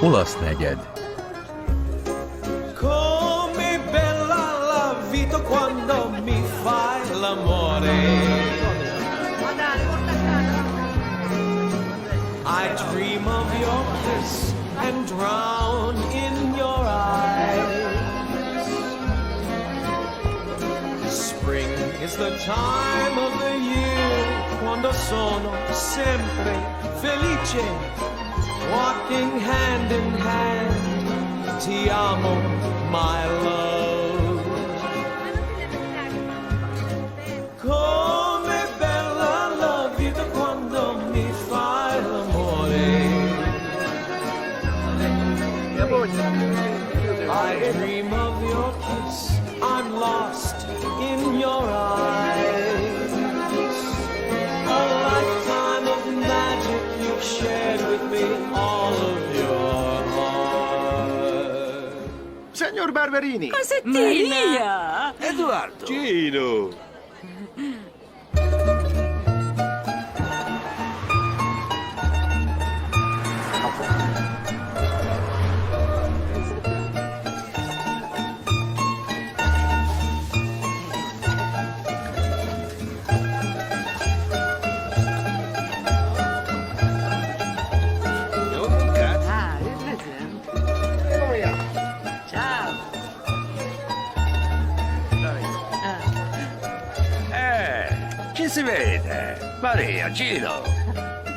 olasz negyed. Come bella la vita quando mi fai l'amore. I dream of your kiss and drown in your eyes. Spring is the time of the year quando sono sempre felice, walking hand in hand. Ti amo, my love. Come bella la vita quando mi fai l'amore. I dream of your kiss, I'm lost in your eyes. A lifetime of magic you've shared with me, all of your heart. Signor Barberini! Cosettina! Edoardo! Gino! Jó munkát! Á, üdvözlöm! Ciao! Ci si vede! Maria, Gino!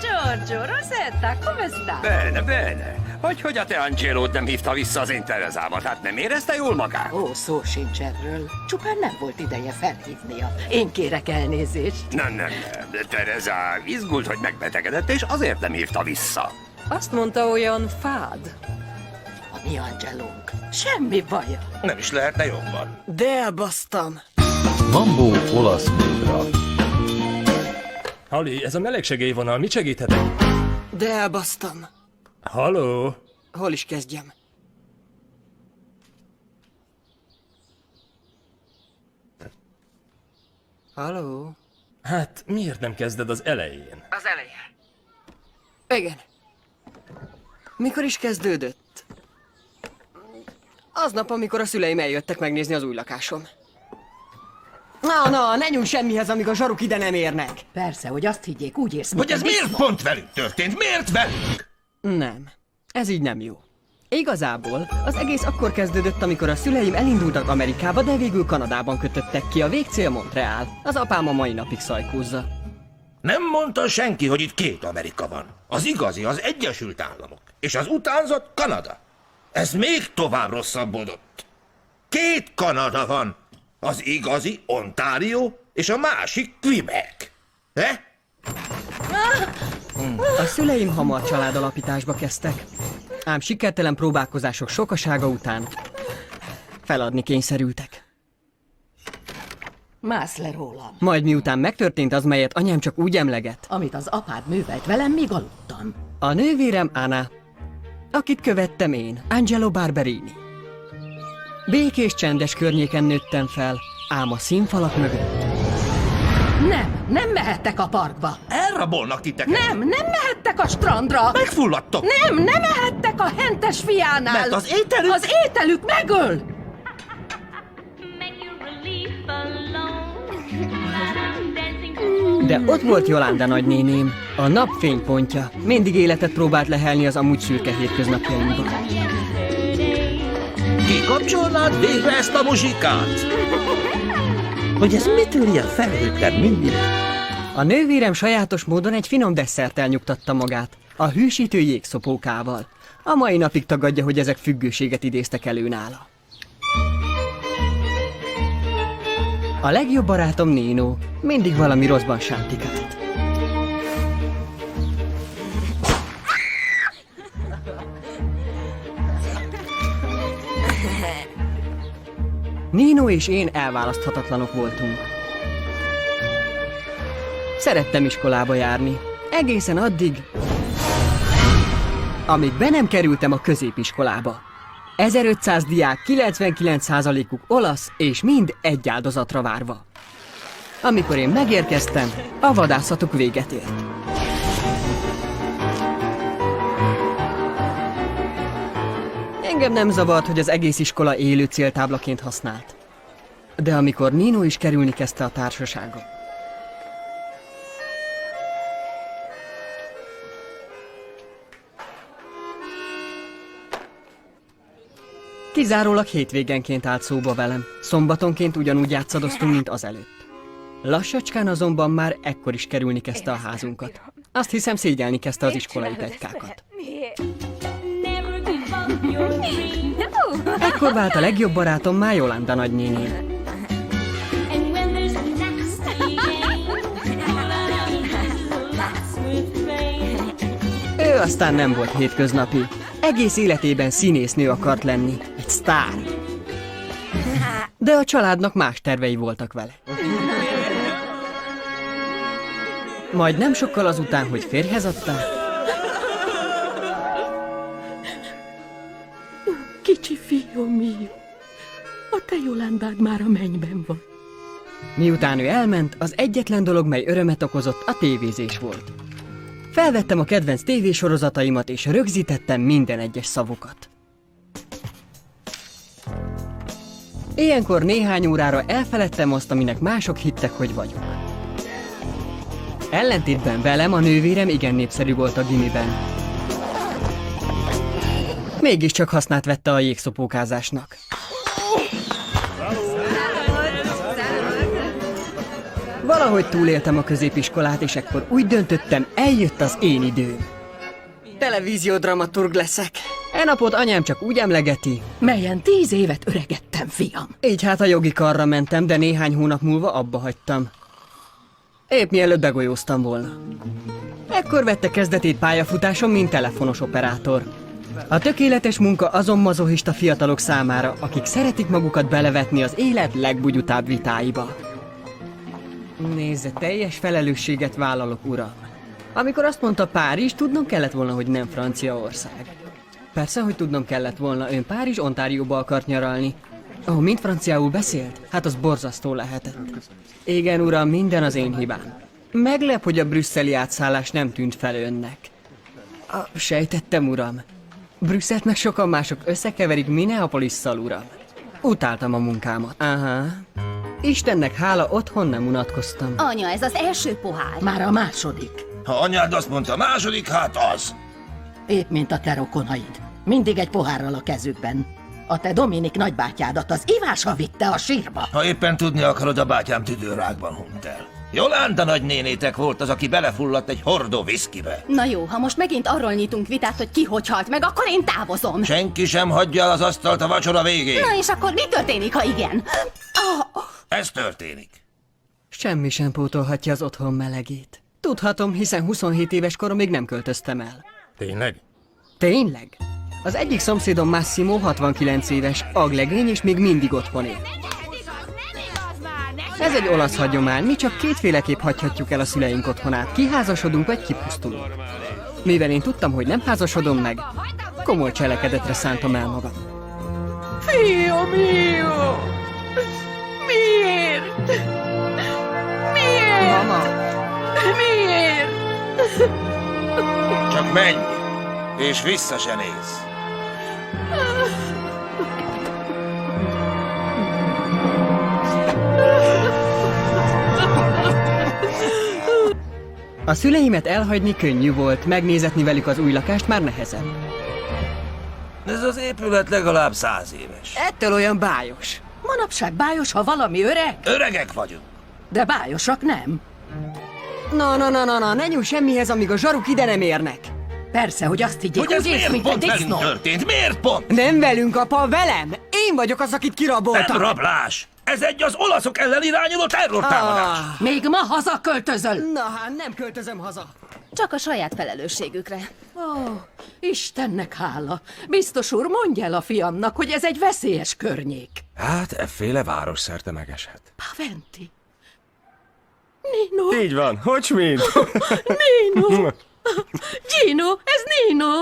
Giorgio, Rosetta, come sta? Bene, bene. Hogy a te Angelód nem hívta vissza az én Terezámat? Hát nem érezte jól magát? Ó, szó sincs erről. Csupán nem volt ideje felhívnia. Én kérek elnézést. Nem. Tereza izgult, hogy megbetegedett, és azért nem hívta vissza. Azt mondta, olyan fád. A mi Angelónk. Semmi baja. Nem is lehetne jobban. De elbasztam. Mambó olasz módra. Hali, ez a melegsegélyvonal, mit segíthetek? De elbasztam. Halló? Hol is kezdjem? Halló? Hát, miért nem kezded az elején? Az eleje. Igen. Mikor is kezdődött? Aznap, amikor a szüleim eljöttek megnézni az új lakásom. Na, ne nyújj semmihez, amíg a zsaruk ide nem érnek. Persze, hogy azt higgyék, úgy érsz, Hogy ez miért pont velünk történt? Miért velünk? Nem. Ez így nem jó. Igazából az egész akkor kezdődött, amikor a szüleim elindultak Amerikába, de végül Kanadában kötöttek ki. A végcél Montreal. Az apám a mai napig szajkózza. Nem mondta senki, hogy itt két Amerika van. Az igazi az Egyesült Államok, és az utánzott Kanada. Ez még tovább rosszabbodott. Két Kanada van. Az igazi Ontario, és a másik Quebec. A szüleim hamar családalapításba kezdtek. Ám sikertelen próbálkozások sokasága után feladni kényszerültek. Mász le rólam. Majd miután megtörtént az, melyet anyám csak úgy emleget, Amit az apád művelt velem, míg aludtam. a nővérem Anna, akit követtem én, Angelo Barberini. Békés, csendes környéken nőttem fel, ám a színfalak mögött. Nem mehettek a parkba. Elrabolnak titeket. Nem mehettek a strandra. Megfulladtok. Nem mehettek a hentes fiánál. Mert az ételük... Az ételük megöl. De ott volt Jolanda nagynéném, a nap fénypontja. Mindig életet próbált lehelni az amúgy szürke hétköznapjainkba. Kikapcsolnád végre ezt a muzsikát? Hogy ez mitől ilyen felhőtlen mindig? A nővérem sajátos módon egy finom desszerttel nyugtatta magát, a hűsítő jégszopókával. A mai napig tagadja, hogy ezek függőséget idéztek elő nála. A legjobb barátom Nino mindig valami rosszban sántikált. Nino és én elválaszthatatlanok voltunk. Szerettem iskolába járni. Egészen addig, amíg be nem kerültem a középiskolába. 1500 diák, 99%-uk olasz, és mind egy áldozatra várva. Amikor én megérkeztem, a vadászatuk véget ért. Engem nem zavart, hogy az egész iskola élő céltáblaként használt. De amikor Nino is kerülni kezdte a társaságon. Kizárólag hétvégenként állt szóba velem, szombatonként ugyanúgy játszadoztunk, mint azelőtt. Lassacskán azonban már ekkor is kerülni kezdte a házunkat. Azt hiszem, szégyelni kezdte az iskolai pletykákat. Ekkor vált a legjobb barátommá Jolanda nagynéném. Ő aztán nem volt hétköznapi. Egész életében színésznő akart lenni. Egy sztár. De a családnak más tervei voltak vele. Majd nem sokkal azután, hogy férjhez adták, Kicsi fiú miú, a te Jolandád már a mennyben van. miután ő elment, az egyetlen dolog, mely örömet okozott, a tévézés volt. Felvettem a kedvenc tévésorozataimat, és rögzítettem minden egyes szavukat. Ilyenkor néhány órára elfeledtem azt, aminek mások hittek, hogy vagyok. Ellentétben velem a nővérem igen népszerű volt a gimiben. Mégiscsak hasznát vette a jégszopókázásnak. Valahogy túléltem a középiskolát, és ekkor úgy döntöttem, eljött az én időm. Televíziódramaturg leszek. E napot anyám csak úgy emlegeti. Melyen 10 évet öregettem, fiam. Így hát a jogi karra mentem, de néhány hónap múlva abba hagytam. Épp mielőtt begolyóztam volna. Ekkor vette kezdetét pályafutásom, mint telefonos operátor. A tökéletes munka azon mazohista fiatalok számára, akik szeretik magukat belevetni az élet legbugyutább vitáiba. Nézze, teljes felelősséget vállalok, uram. Amikor azt mondta Párizs, tudnom kellett volna, hogy nem Franciaország. Persze, hogy tudnom kellett volna, ön Párizs, Ontárióba akart nyaralni. Mind franciául beszélt? Hát az borzasztó lehetett. Igen, uram, minden az én hibám. Meglep, hogy a brüsszeli átszállás nem tűnt fel önnek. Sejtettem, uram. Brüsszelt meg sokan mások összekeverik Minneapolisszal, uram. Utáltam a munkámat. Aha. Istennek hála, otthon nem unatkoztam. Anya, ez az első pohár. Már a második. Ha anyád azt mondta, második, hát az. Épp mint a te rokonaid. Mindig egy pohárral a kezükben. A te Dominik nagybátyádat az ivásra vitte a sírba. Ha éppen tudni akarod, a bátyám tüdőrákban hunyt el. Jolanda nagynénétek volt az, aki belefulladt egy hordó viszkibe. Na jó, ha most megint arról nyitunk vitát, hogy ki hogy halt meg, akkor én távozom. Senki sem hagyja el az asztalt a vacsora végén. Na és akkor mi történik, ha igen? Ez történik. Semmi sem pótolhatja az otthon melegét. Tudhatom, hiszen 27 éves koromig nem költöztem el. Tényleg? Tényleg? Az egyik szomszédom Massimo 69 éves, aglegény és még mindig otthon él. Ez egy olasz hagyomány, mi csak kétféleképp hagyhatjuk el a szüleink otthonát, kiházasodunk vagy kipusztulunk. Mivel én tudtam, hogy nem házasodom meg, komoly cselekedetre szántam el magam. Fiam, jó! Miért? Miért? Mama! Miért? Csak menj, és vissza se nézz. A szüleimet elhagyni könnyű volt, megnézetni velük az új lakást már nehezebb. Ez az épület legalább 100 éves. Ettől olyan bájos. Manapság bájos, ha valami öreg, Öregek vagyunk. de bájosak nem. Na, ne nyújj semmihez, amíg a zsaruk ide nem érnek. Persze, hogy azt higgyék, Hogy ez úgy ész, miért mint pont egy velünk disznó. történt? Miért pont? Nem velünk, apa, velem! Én vagyok az, akit Nem kiraboltak. rablás! Ez egy az olaszok ellen irányuló terrortámadás! Még ma hazaköltözöl. Na hát, nem költözöm haza. Csak a saját felelősségükre. Ó, Istennek hála. Biztos úr, mondja el a fiamnak, hogy ez egy veszélyes környék. Hát, efféle város szerte megeshet. Paventi. Nino. Így van, hogy mint? Nino. Gino, ez Nino.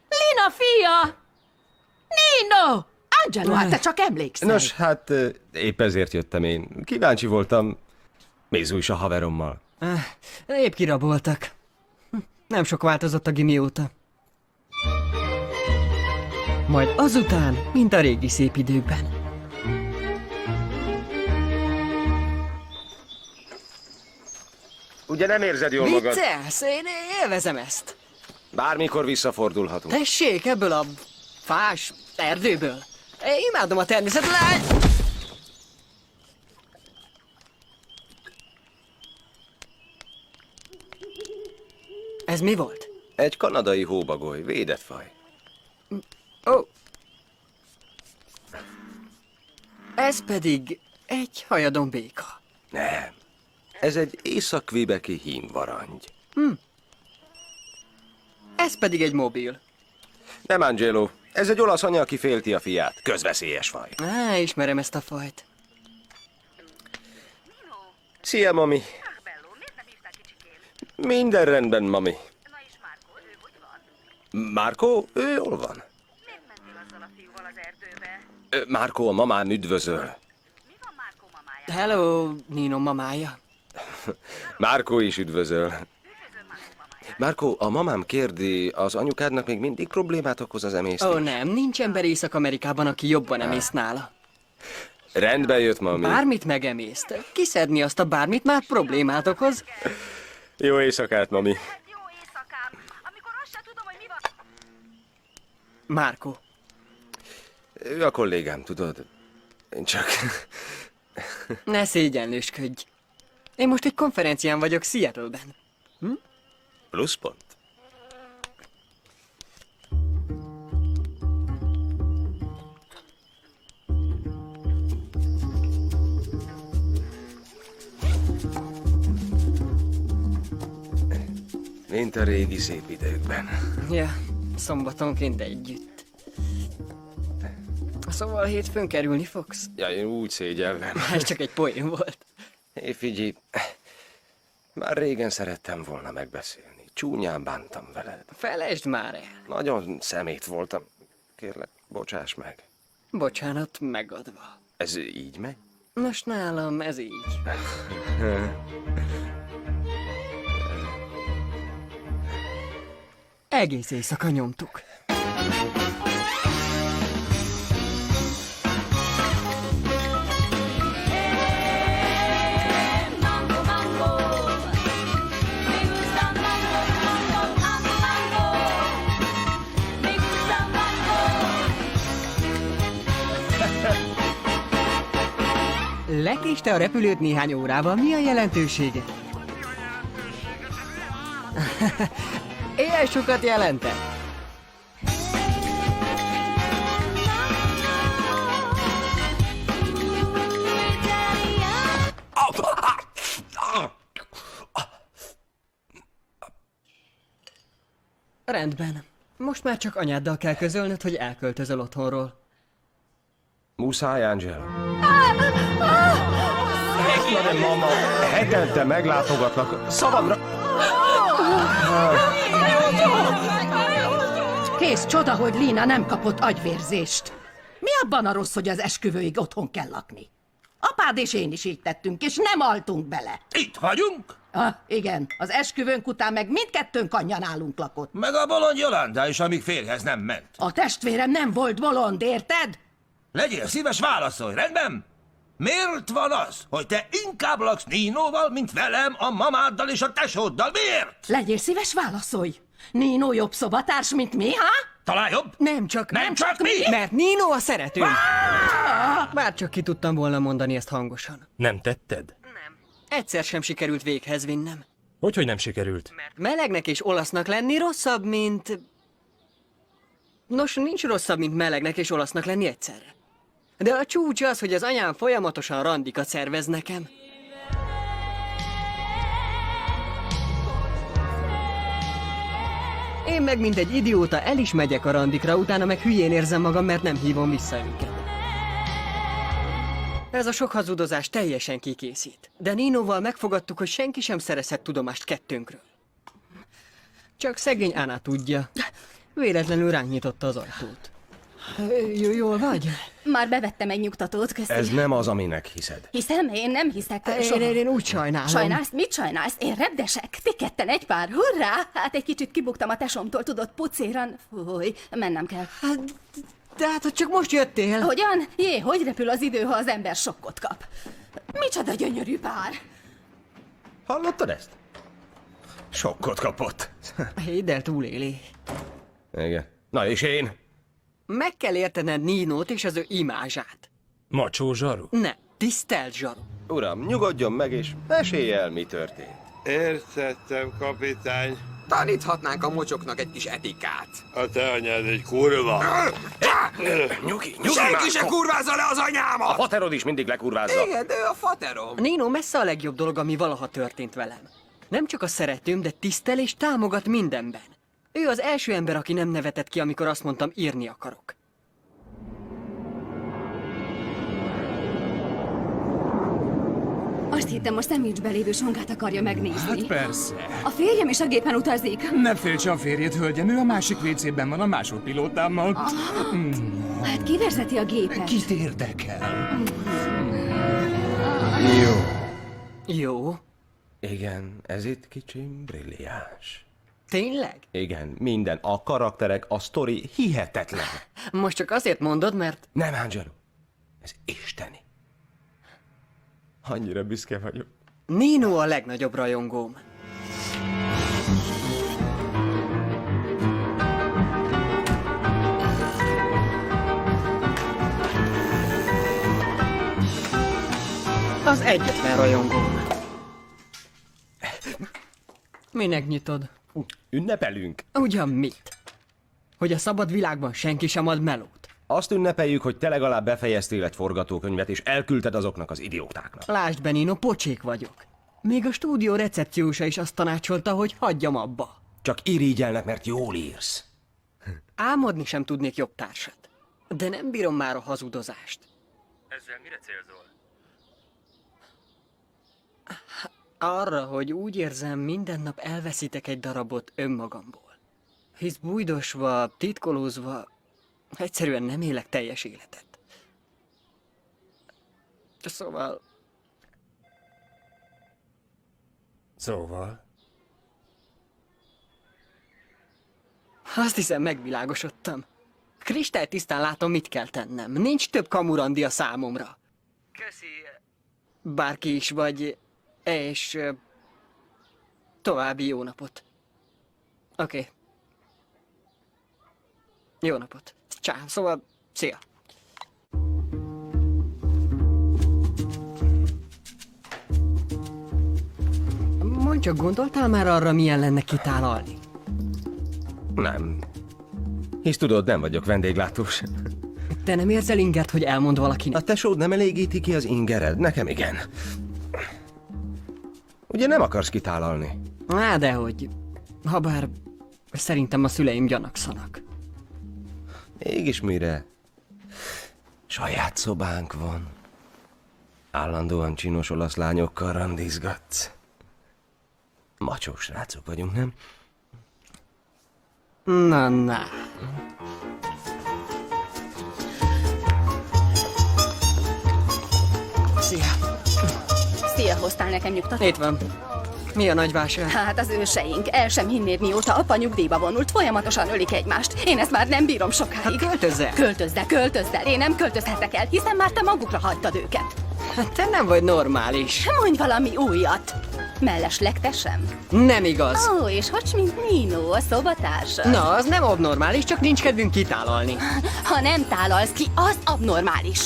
Lina fia. Nino. Angelo, hát te csak emlékszel. Nos, hát épp ezért jöttem én. Kíváncsi voltam. Mézú is a haverommal. Épp kiraboltak. Nem sok változott a gimi óta. Majd azután, mint a régi szép időkben. Ugye nem érzed jól magad? Viccelsz? Én élvezem ezt. Bármikor visszafordulhatunk. Tessék, ebből a fás erdőből. Én imádom a természetet. Ez mi volt? Egy kanadai hóbagoly, védett faj. Ó. Ez pedig egy hajadon béka. Nem. Ez egy észak-quebeci hímvarangy. Ez pedig egy mobil. Nem, Angelo. Ez egy olasz anya, aki félti a fiát. Közveszélyes faj. Ismerem ezt a fajt. Szia, mami. Minden rendben, mami. Márkó, ő jól van. Márkó, a mamám üdvözöl. Hello, Nino mamája. Márkó is üdvözöl. Márkó, a mamám kérdi, az anyukádnak még mindig problémát okoz az emésztés? Ó, nem, nincs ember Észak-Amerikában, aki jobban emészt nála. Rendbe jött, mami. Bármit megemészt. Kiszedni azt a bármit már problémát okoz. Jó éjszakát, mami. Márkó. Ő a kollégám, tudod? Én csak... Ne szégyenlősködj. Én most egy konferencián vagyok Seattle-ben. Pluszpont. Mint a régi szép időkben. Ja, szombatonként együtt. Szóval hétfőn kerülni fogsz? Ja, én úgy szégyellem. Ez csak egy poén volt. Hé, figyelj, már régen szerettem volna megbeszélni. Csúnyán bántam veled. Felejtsd már el. Nagyon szemét voltam. Kérlek, bocsáss meg. Bocsánat, megadva. Ez így megy? Nos, nálam ez így. Egész éjszaka nyomtuk. Lekéste a repülőt néhány órával. Mi a jelentősége? Ilyen sokat jelentett. Rendben. Most már csak anyáddal kell közölnöd, hogy elköltözöl otthonról. Muszáj, Angelo. Mama, hetente meglátogatlak. Szavamra... Kész csoda, hogy Lina nem kapott agyvérzést. Mi abban a rossz, hogy az esküvőig otthon kell lakni? Apád és én is így tettünk, és nem altunk bele. Itt vagyunk? Igen, az esküvőnk után meg mindkettőnk anyja nálunk lakott. Meg a bolond Jolanda is, amíg férjhez nem ment. A testvérem nem volt bolond, érted? Legyél szíves, válaszolj, rendben? Miért van az, hogy te inkább laksz Ninóval, mint velem, a mamáddal és a tesóddal? Miért? Legyél szíves, válaszolj. Nino jobb szobatárs, mint mi, ha? Talán jobb? Nem csak mi? Mert Nino a szeretőm. Bár csak ki tudtam volna mondani ezt hangosan. Nem tetted? Egyszer sem sikerült véghez vinnem. Hogy nem sikerült? Mert melegnek és olasznak lenni rosszabb, mint... Nos, nincs rosszabb, mint melegnek és olasznak lenni egyszerre. De a csúcs az, hogy az anyám folyamatosan randikat szervez nekem. Én meg mint egy idióta el is megyek a randikra, utána meg hülyén érzem magam, mert nem hívom vissza őket. Ez a sok hazudozás teljesen kikészít. De Ninoval megfogadtuk, hogy senki sem szerezhet tudomást kettőnkről. Csak szegény Anna tudja. Véletlenül ránk nyitotta az ajtót. Jól vagy? Már bevettem egy nyugtatót, köszi. Ez nem az, aminek hiszed. Hiszem? Én nem hiszek soha. Én úgy sajnálom. Sajnálsz? Mit sajnálsz? Én repdesek. Ti ketten egy pár. Hurrá! Hát egy kicsit kibuktam a tesomtól, tudod, pucéran. Fúj, mennem kell. Tehát, hogy csak most jöttél? Hogyan? Jé, hogy repül az idő, ha az ember sokkot kap? Micsoda gyönyörű pár! Hallottad ezt? Sokkot kapott. Hidd el, túléli. Igen. Na és én? Meg kell értened Ninót és az ő imázsát. Macsó zsaru? Ne, tisztelt zsaru. Uram, nyugodjon meg és mesélj el, mi történt. Értettem, kapitány. Taníthatnánk a mocsoknak egy kis etikát. A te anyád egy kurva. Nyugi, Senki se kurvázza le az A anyámat! faterod is mindig lekurvázza. Igen, de ő a faterom. Nino messze a legjobb dolog, ami valaha történt velem. Nem csak a szeretőm, de tisztel és támogat mindenben. Ő az első ember, aki nem nevetett ki, amikor azt mondtam, írni akarok. Azt hittem, a szendvicsbe lévő sonkát akarja megnézni. Hát persze. A férjem is a gépen utazik. Ne féltse a férjét, hölgyem, ő a másik WC-ben van a másodpilótámmal. Hát ki vezeti a gépet? Kit érdekel? Jó. Igen, ez itt kicsim brilliáns. Tényleg? Igen, minden, a karakterek, a sztori hihetetlen. Most csak azért mondod, mert... Nem, Angelo, ez isteni. Annyira büszke vagyok. Nino a legnagyobb rajongóm. Az egyetlen rajongóm. Minek nyitod? Ünnepelünk. Ugyan mit? Hogy a szabad világban senki sem ad melót. Azt ünnepeljük, hogy te legalább befejeztél egy forgatókönyvet, és elküldted azoknak az idiótáknak. Lásd, Benino, pocsék vagyok. Még a stúdió recepciósa is azt tanácsolta, hogy hagyjam abba. Csak irigyelnek, mert jól írsz. Álmodni sem tudnék jobb társat. De nem bírom már a hazudozást. Ezzel mire célzol? Arra, hogy úgy érzem, minden nap elveszítek egy darabot önmagamból. Hisz bújdosva, titkolózva, egyszerűen nem élek teljes életet. Szóval... Azt hiszem, megvilágosodtam. Kristálytisztán látom, mit kell tennem. Nincs több kamurandia számomra. Köszi. Bárki is vagy, és... további jó napot. Oké. Jó napot. Csá, szóval, szia. Mondj csak, gondoltál már arra, milyen lenne kitálalni? Nem. Hisz tudod, nem vagyok vendéglátós. Te nem érzel ingert, hogy elmond valakinek? A tesód nem elégíti ki az ingered? Nekem igen. Ugye nem akarsz kitálalni? Á, dehogy. Habár szerintem a szüleim gyanakszanak. Mégis mire? Saját szobánk van. Állandóan csinos olasz lányokkal randizgatsz. Macsó srácok vagyunk, nem? Na. Szia. Szia, hoztál nekem nyugtatót? Itt van. Mi a nagy vásár? Hát az őseink. El sem hinnéd, mióta apa nyugdíjba vonult, folyamatosan ölik egymást. Én ezt már nem bírom sokáig. Hát költözzel. Költözz el. Én nem költözhetek el, hiszen már te magukra hagytad őket. Hát te nem vagy normális. Mondj valami újat. Mellesleg te sem. Nem igaz. Ó, és hogy mint Nino, a szobatársa. Na, az nem abnormális, csak nincs kedvünk kitálalni. Ha nem tálalsz ki, az abnormális.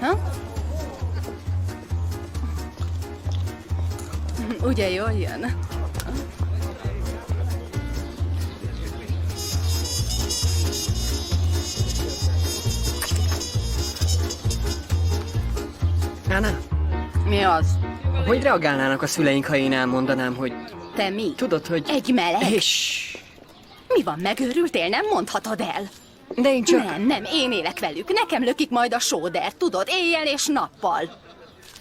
Ha? Ugye jól jön? Anna, Mi az? hogy reagálnának a szüleink, ha én elmondanám, hogy... Te mi? Tudod, hogy... Egy meleg? És... Mi van, megőrültél? Nem mondhatod el. De én csak... Nem, én élek velük. Nekem lökik majd a sódert, tudod, éjjel és nappal.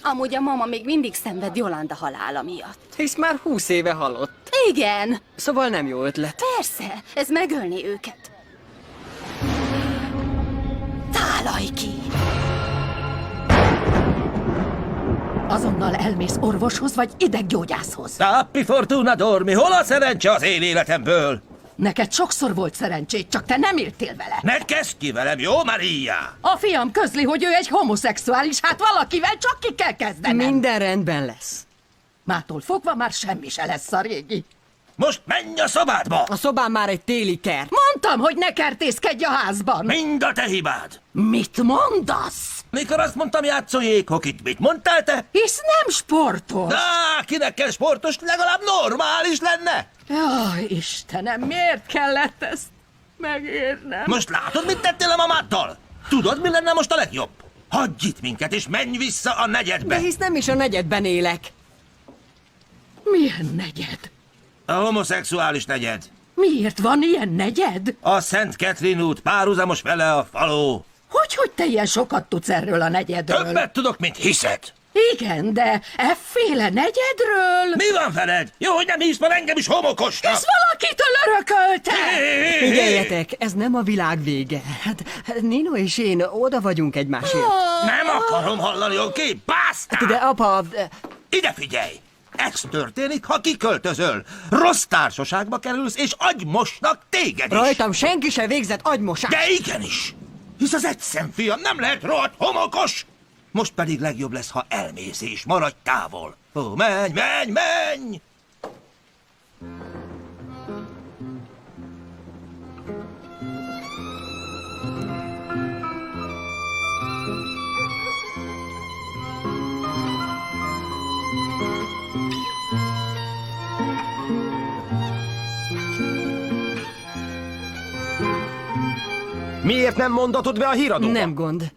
Amúgy a mama még mindig szenved Jolanda halála miatt. Hisz már 20 éve halott. Igen. Szóval nem jó ötlet. Persze, ez megölni őket. Tálalj ki! Azonnal elmész orvoshoz vagy ideggyógyászhoz. Tappi fortuna dormi, hol a szerencse az én életemből? Neked sokszor volt szerencséd, csak te nem éltél vele. Ne kezd ki velem, jó, Maria? A fiam közli, hogy ő egy homoszexuális, hát valakivel csak ki kell kezdenem. Minden rendben lesz. Mától fogva már semmi se lesz a régi. Most menj a szobádba! A szobám már egy téli kert. Mondtam, hogy ne kertészkedj a házban. Mind a te hibád! Mit mondasz? Mikor azt mondtam, játszol jéghokit, mit mondtál te? Hisz nem sportos. Kinek kell sportos, legalább normális lenne! Jaj, Istenem, miért kellett ezt megérnem? Most látod, mit tettél a mamáddal? Tudod, mi lenne most a legjobb? Hagyj itt minket, és menj vissza a negyedbe! De hisz nem is a negyedben élek. Milyen negyed? A homoszexuális negyed. Miért van ilyen negyed? A Szent Catherine út, párhuzamos vele a faló. Hogy te ilyen sokat tudsz erről a negyedről? Többet tudok, mint hiszed. Igen, de efféle negyedről? Mi van veled? Jó, hogy nem hisz már engem is homokosnak. Ezt valakitől örökölte! Figyeljetek, ez nem a világ vége. Hát Nino és én oda vagyunk egymásért. Nem akarom hallani, oké? Básztál! De apa... Ide figyelj! Ez történik, ha kiköltözöl. Rossz társaságba kerülsz, és agymosnak téged is. Rajtam senki se végzett agymosást. De igenis! Hisz az egyszemfiam nem lehet rohadt homokos! Most pedig legjobb lesz, ha elmész és maradj távol. Ó, menj, menj, menj! Miért nem mondatod be a híradóba? Nem gond.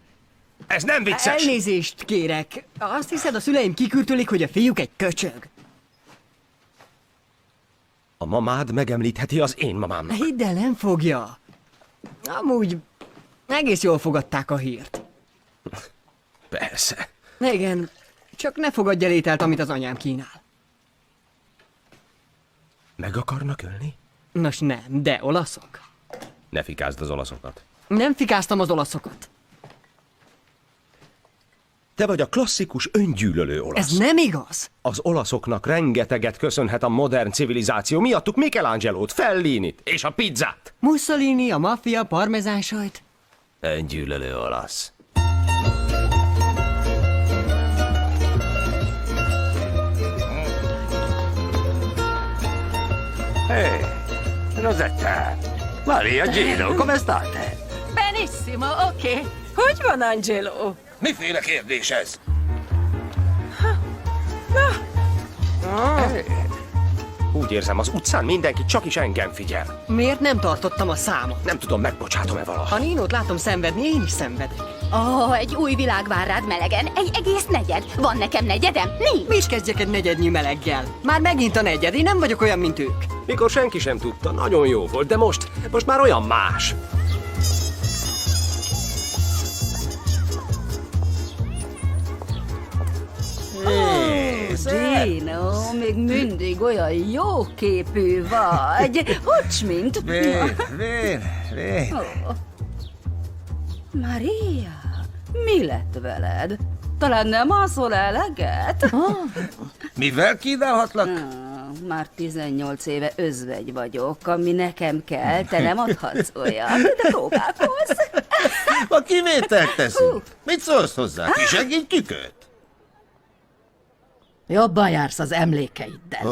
Ez nem vicces! Elnézést kérek. Azt hiszed, a szüleim kikürtölik, hogy a fiúk egy köcsög? A mamád megemlítheti az én mamám. Hidd el, nem fogja. Amúgy egész jól fogadták a hírt. Persze. Igen, csak ne fogadj el ételt, amit az anyám kínál. Meg akarnak ölni? Nos nem, de olaszok. Ne fikázd az olaszokat. Nem fikáztam az olaszokat. Te vagy a klasszikus öngyűlölő olasz. Ez nem igaz. Az olaszoknak rengeteget köszönhet a modern civilizáció. Miattuk Michelangelo-t, Fellinit és a pizzát. Mussolini, a maffia, parmezánsajt. Öngyűlölő olasz. Hey, Rosetta. Maria, Gino, come state? Benissimo, oké. Hogy van, Angelo? Miféle kérdés ez? Úgy érzem, az utcán mindenki csak is engem figyel. Miért nem tartottam a számot? Nem tudom, megbocsátom-e valaha. Ha Ninót látom szenvedni, én is szenvedek. Egy új világ vár rád melegen. Egy egész negyed. Van nekem negyedem? Nincs. Mi is kezdjek egy negyednyi meleggel? Már megint a negyed, én nem vagyok olyan, mint ők. Mikor senki sem tudta, nagyon jó volt, de most már olyan más. Gino, még mindig olyan jóképű vagy. Hogy mint? Maria, mi lett veled? Talán nem alszol eleget? Mivel kívánhatlak? Már 18 éve özvegy vagyok, ami nekem kell, te nem adhatsz olyat, de próbálkozz. A kivételt teszünk. Mit szólsz hozzá? Kisegítjük őt? Jobban jársz az emlékeiddel.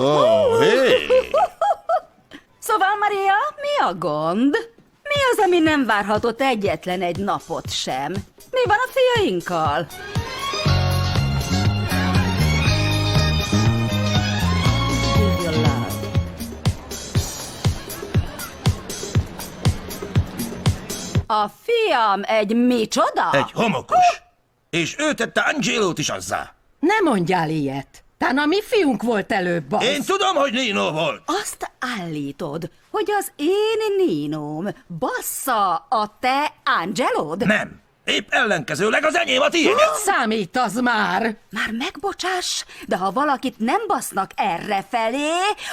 Szóval, Maria, mi a gond? Mi az, ami nem várhatott egyetlen egy napot sem? Mi van a fiainkkal? A fiam egy micsoda? Egy homokos. És ő tette Angelót is azzá. Ne mondjál ilyet. Tán a mi fiunk volt előbb az. Én tudom, hogy Nino volt. Azt állítod, hogy az én Ninóm bassza a te Angelód? Nem. Épp ellenkezőleg az enyém a tiéd. Mit számít az már? Már megbocsáss, de ha valakit nem basznak errefelé,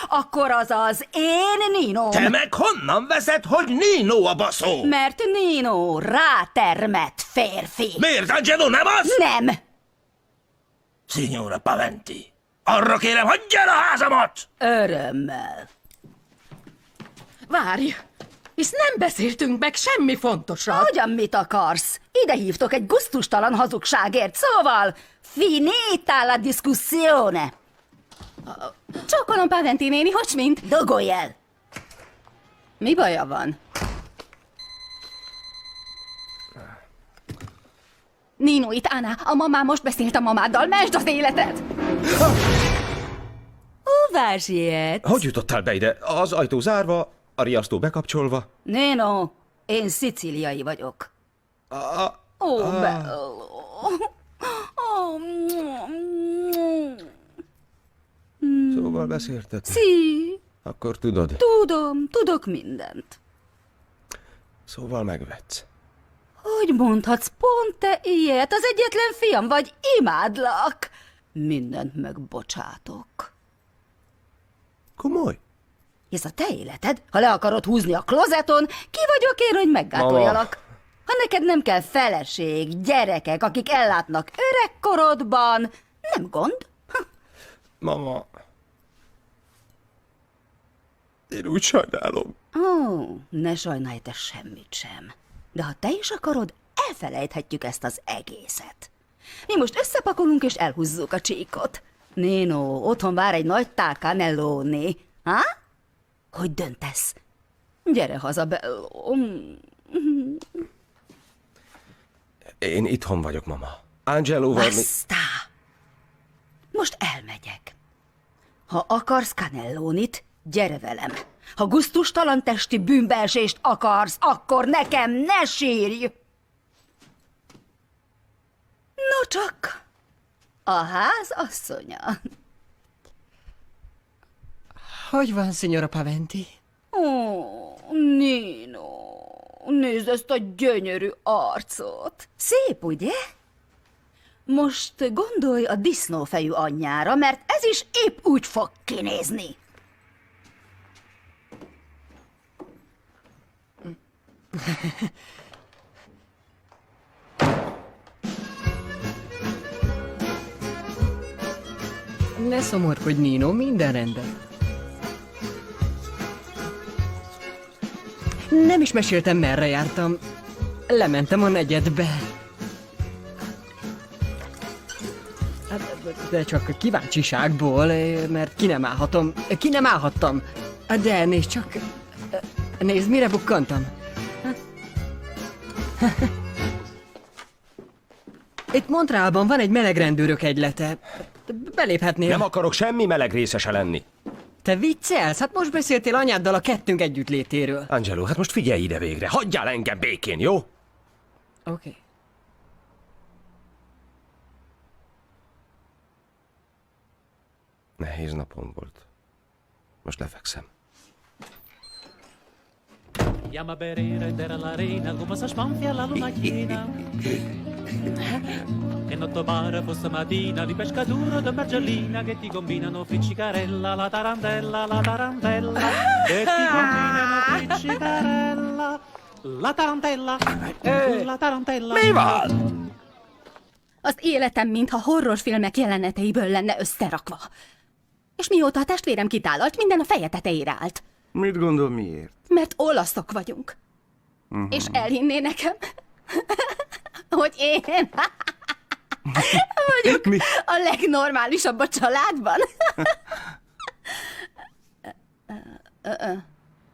akkor az az én Ninóm. Te meg honnan veszed, hogy Nino a baszó? Mert Nino rátermett férfi. Miért, Angelo, nem az? Nem. Signora Paventi, arra kérem, hagyja el a házamat! Örömmel. Várj! Hisz nem beszéltünk meg semmi fontosat. Hogyan mit akarsz? Ide hívtok egy gusztustalan hazugságért, szóval finita la discussione. Csókolom, Paventi néni, hogy mint? Dogolj el! Mi baja van? Nino, itt Anna, a mamám most beszélt a mamáddal, mesd az életed! Hová siet? Hogy jutottál be ide? Az ajtó zárva, a riasztó bekapcsolva. Nino, én szicíliai vagyok. Ó, bello. Szóval beszéltek? Szí, Akkor tudod. tudok mindent. Szóval megvetsz. Hogy mondhatsz pont te ilyet? Az egyetlen fiam vagy, imádlak. Mindent megbocsátok. Komoly? Hisz a te életed, ha le akarod húzni a klozeton, ki vagyok én, hogy meggátoljalak? Ha neked nem kell feleség, gyerekek, akik ellátnak öregkorodban, nem gond. Mama. Én úgy sajnálom. Ó, ne sajnálj te semmit sem. De ha te is akarod, elfelejthetjük ezt az egészet. Mi most összepakolunk és elhúzzuk a csíkot. Nino, otthon vár egy nagy tálkánellóné. Ha? Hogy döntesz? Gyere haza, Bello. Én itthon vagyok, mama. Angelóval Basta! Most elmegyek. Ha akarsz cannellónit, gyere velem. Ha gusztustalan testi bűnbeesést akarsz, akkor nekem ne sírj! No csak, a ház asszonya. Hogy van, signora Paventi? Ó, Nino, nézd ezt a gyönyörű arcot. Szép, ugye? Most gondolj a disznófejű anyjára, mert ez is épp úgy fog kinézni. Ne szomorkodj, Nino, minden rendben. Nem is meséltem, merre jártam. Lementem a negyedbe. De csak kíváncsiságból, mert ki nem állhattam. De nézd csak, nézd, mire bukkantam. Itt Montrealban van egy melegrendőrök egylete. Beléphetnél. Nem akarok semmi meleg részese lenni. Te viccelsz? Hát most beszéltél anyáddal a kettőnk együttlétéről. Angelo, hát most figyelj ide végre. Hagyjál engem békén, jó? Oké. Nehéz napom volt. Most lefekszem. Chiama Berera ed era l'arena come si spanfia la luna piena. E notto mare fosse mattina di pescaturo de mergellina che ti combinano friccicarella, la tarantella, che ti combinano friccicarella, la tarantella, la tarantella. Mi van? Az életem, mintha horrorfilmek jeleneteiből lenne összerakva. És mióta a testvérem kitálalt, minden a feje tetejére állt. Mit gondol miért? Mert olaszok vagyunk. És elhinné nekem, hogy én vagyok a legnormálisabb a családban.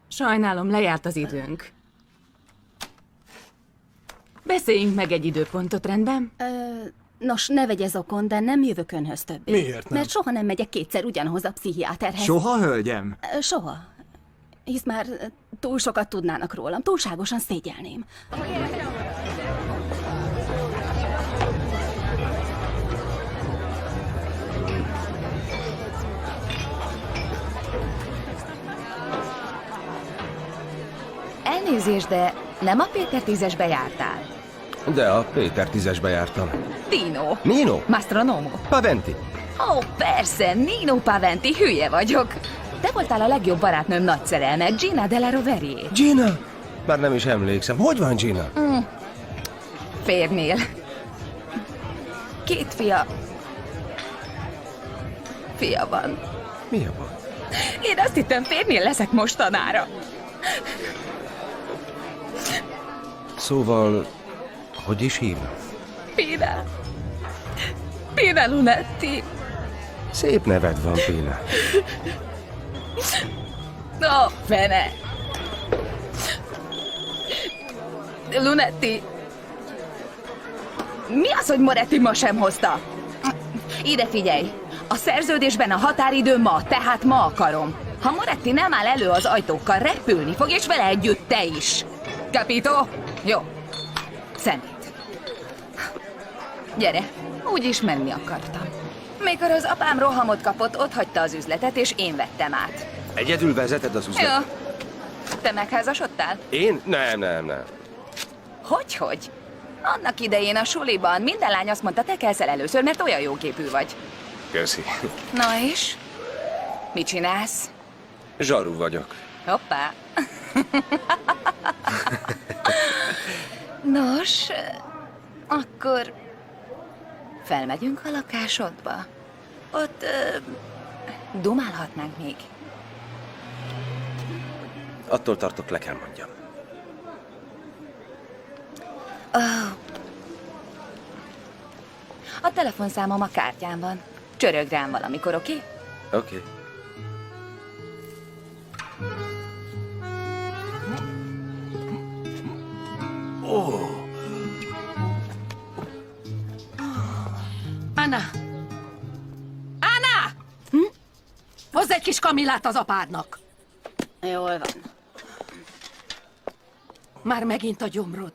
Sajnálom, lejárt az időnk. Beszéljünk meg egy időpontot, rendben? Nos, ne vegye zokon, de nem jövök önhöz többé. Miért nem? Mert soha nem megyek kétszer ugyanhoz a pszichiáterhez. Soha, hölgyem? Soha. Hisz már túl sokat tudnának rólam, túlságosan szégyelném. Elnézést, de nem a Péter 10-esbe jártál? De a Péter 10-esbe jártam. Dino. Nino? Mastronomo. Paventi. Ó, persze, Nino Paventi, hülye vagyok. Te voltál a legjobb barátnőm nagy szerelme, Gina della Rovere. Gina? Már nem is emlékszem. Hogy van Gina? Férnél. 2 fia van. Mi a baj? Én azt hittem, férnél leszek mostanára. Szóval, hogy is hív? Pina. Pina Lunetti. Szép neved van, Pina. No, fene. Lunetti. Mi az, hogy Moretti ma sem hozta? Ide figyelj. A szerződésben a határidő ma, tehát ma akarom. Ha Moretti nem áll elő az ajtókkal, repülni fog, és vele együtt te is. Capito? Jó. Szemét. Gyere, úgyis menni akartam. Mikor az apám rohamot kapott, ott hagyta az üzletet, és én vettem át. Egyedül vezeted az üzletet? Jó. Te megházasodtál? Én? Nem. Hogy? Annak idején a suliban minden lány azt mondta, te kelsz el először, mert olyan jóképű vagy. Köszi. Na és? Mit csinálsz? Zsaru vagyok. Hoppá. Nos, akkor felmegyünk a lakásodba. Ott dumálhatnánk még. Attól tartok, le kell mondjam. A telefonszámom a kártyán van. Csörög rám valamikor, oké? Oké. Anna! Anna! Hozz egy kis kamillát az apádnak. Jól van. Már megint a gyomrod.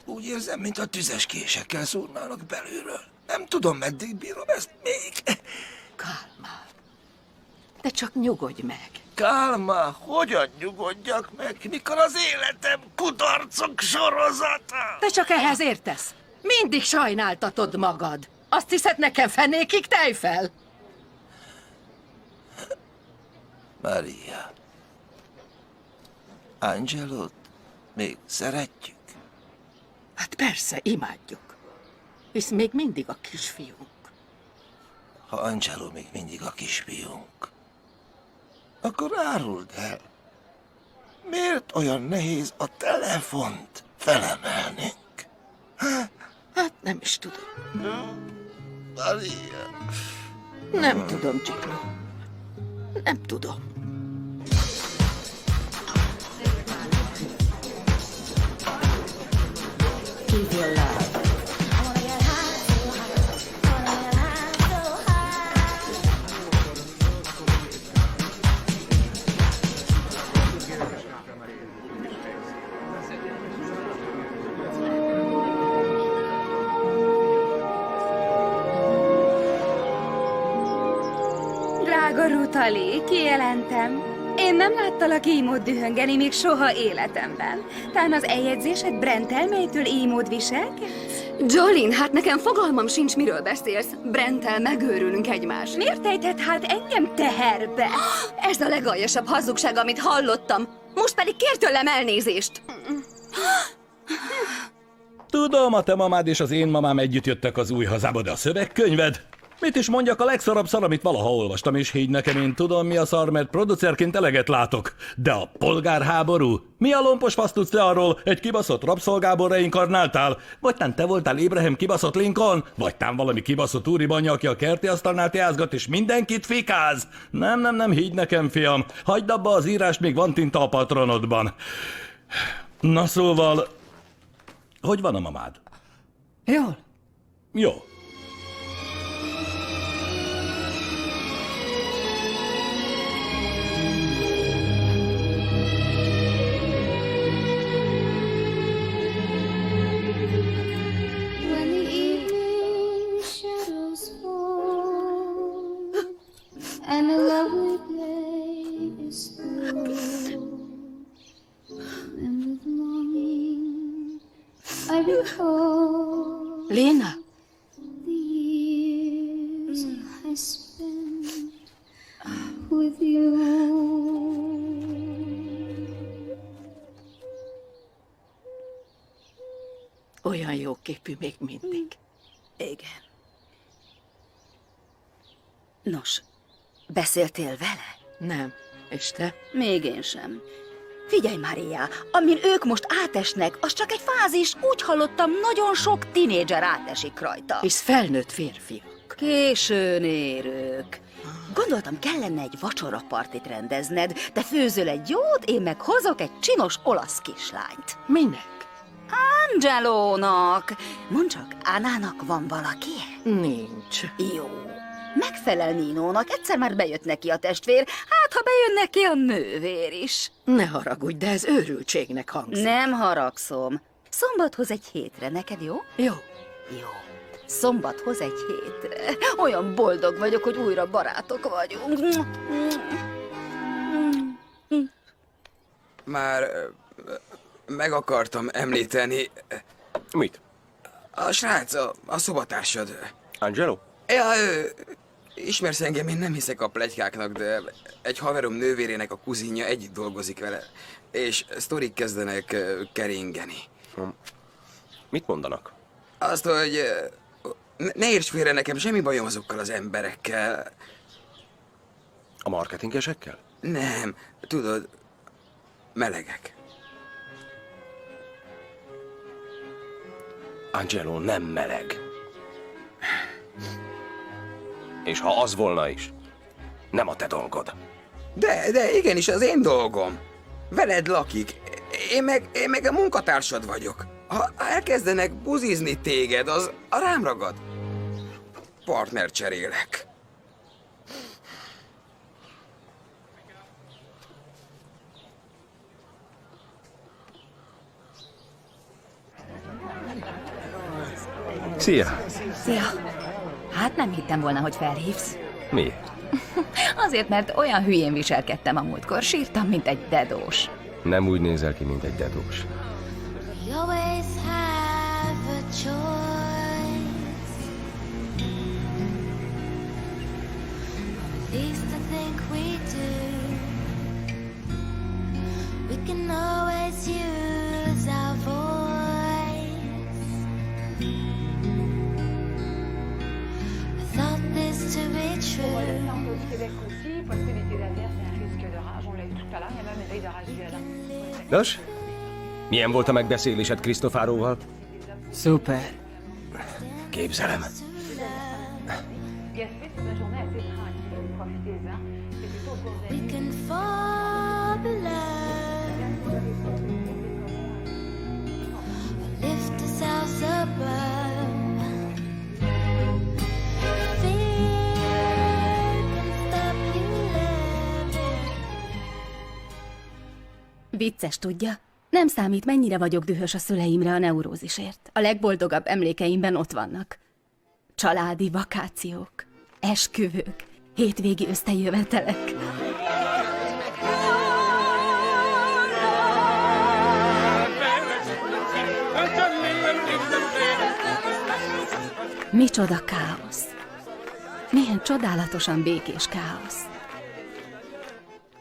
Úgy érzem, mint a tüzes késekkel szúrnának belülről. Nem tudom, meddig bírom ezt még. Kálmán. De csak nyugodj meg. Kálmán, hogyan nyugodjak meg, mikor az életem kudarcok sorozata? Te csak ehhez értesz. Mindig sajnáltatod magad. Azt hiszed, nekem fenékig tejfel? Maria, Angelót még szeretjük? Hát persze, imádjuk. Hisz még mindig a kisfiunk. Ha Angelo még mindig a kisfiunk, akkor áruld el. Miért olyan nehéz a telefont felemelnünk? Hát nem is tudom. Maria. Nem tudom, Gino. Nem tudom. Give your love. Drága Rutali, kijelentem. Én nem láttalak ímót dühöngeni még soha életemben. Talán az eljegyzésed Brent elmelytől ímót viselkedsz? Jolene, hát nekem fogalmam sincs, miről beszélsz. Brenttel megőrülünk egymásra. Miért ejtett hát engem teherbe? Ez a legaljasabb hazugság, amit hallottam. Most pedig kér tőlem elnézést. Tudom, a te mamád és az én mamám együtt jöttek az új hazába, de a szövegkönyved? Mit is mondjak, a legszarabb szar, amit valaha olvastam, és higgy nekem, én tudom, mi a szar, mert producerként eleget látok. De a polgárháború? Mi a lompos fasz tudsz te arról? Egy kibaszott rabszolgából reinkarnáltál? Vagy tán te voltál Abraham kibaszott Lincoln? Vagy tán valami kibaszott úribanya, aki a kerti asztalnál teázgat, és mindenkit fikáz? Nem, higgy nekem, fiam. Hagyd abba az írást, még van tinta a patronodban. Na szóval, hogy van a mamád? Jól. Jó. And a lovely day is through. And with longing I recall Léna? the years I spent with you. Olyan jó képű még mindig. Igen. Nos, beszéltél vele? Nem. És te? Még én sem. Figyelj, Mária, amin ők most átesnek, az csak egy fázis. Úgy hallottam, nagyon sok tinédzser átesik rajta. Hisz felnőtt férfiak. Későn érők. Gondoltam, kellene egy vacsorapartit rendezned. Te főzöl egy jót, én meg hozok egy csinos olasz kislányt. Minek? Angelónak. Mondd csak, Ánának van valaki? Nincs. Jó. Megfelel Ninónak, egyszer már bejött neki a testvér, hát ha bejön neki a nővér is. Ne haragudj, de ez őrültségnek hangzik. Nem haragszom. Szombathoz egy hétre, neked jó? Jó. Jó. Szombathoz egy hétre. Olyan boldog vagyok, hogy újra barátok vagyunk. Már meg akartam említeni. Mit? A srác, a szobatársad. Angelo? Ja, ismersz engem, én nem hiszek a pletykáknak, de egy haverom nővérének a kuzinja együtt dolgozik vele, és sztorik kezdenek keringeni. Mit mondanak? Azt, hogy ne érts félre, nekem semmi bajom azokkal az emberekkel. A marketingesekkel? Nem, tudod, melegek. Angelo nem meleg. És ha az volna is, nem a te dolgod. De igenis, az én dolgom. Veled lakik. Én meg a munkatársad vagyok. Ha elkezdenek buzizni téged, az rám ragad. Partner cserélek. Szia! Szia! Hát nem hittem volna, hogy felhívsz. Miért? Azért, mert olyan hülyén viselkedtem a múltkor, sírtam, mint egy dedós. Nem úgy nézel ki, mint egy dedós. We always have a choice. At least I think we do. We can always use our voice. I thought this to be true. Nos? Milyen volt a megbeszélésed Krisztofáróval? Szuper. Képzelem. We can fall below. Lift ourselves above. Fear can stop you living. Vicces, tudja? Nem számít, mennyire vagyok dühös a szüleimre a neurózisért. A legboldogabb emlékeimben ott vannak. Családi vakációk, esküvők, hétvégi összejövetelek. Micsoda káosz. Milyen csodálatosan békés káosz.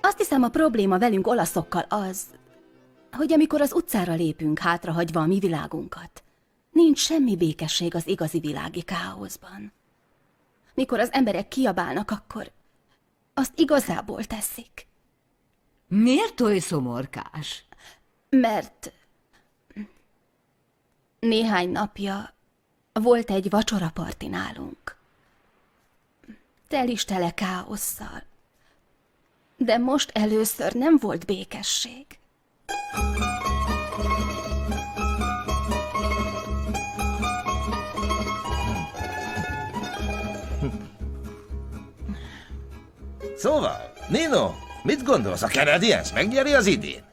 Azt hiszem, a probléma velünk olaszokkal az, hogy amikor az utcára lépünk, hátrahagyva a mi világunkat, nincs semmi békesség az igazi világi káoszban. Mikor az emberek kiabálnak, akkor azt igazából teszik. Miért oly szomorkás? Mert néhány napja volt egy vacsoraparti nálunk. Tel is tele káosszal. De most először nem volt békesség. Szóval, Nino, mit gondolsz, a Canadiens megnyeri az idén?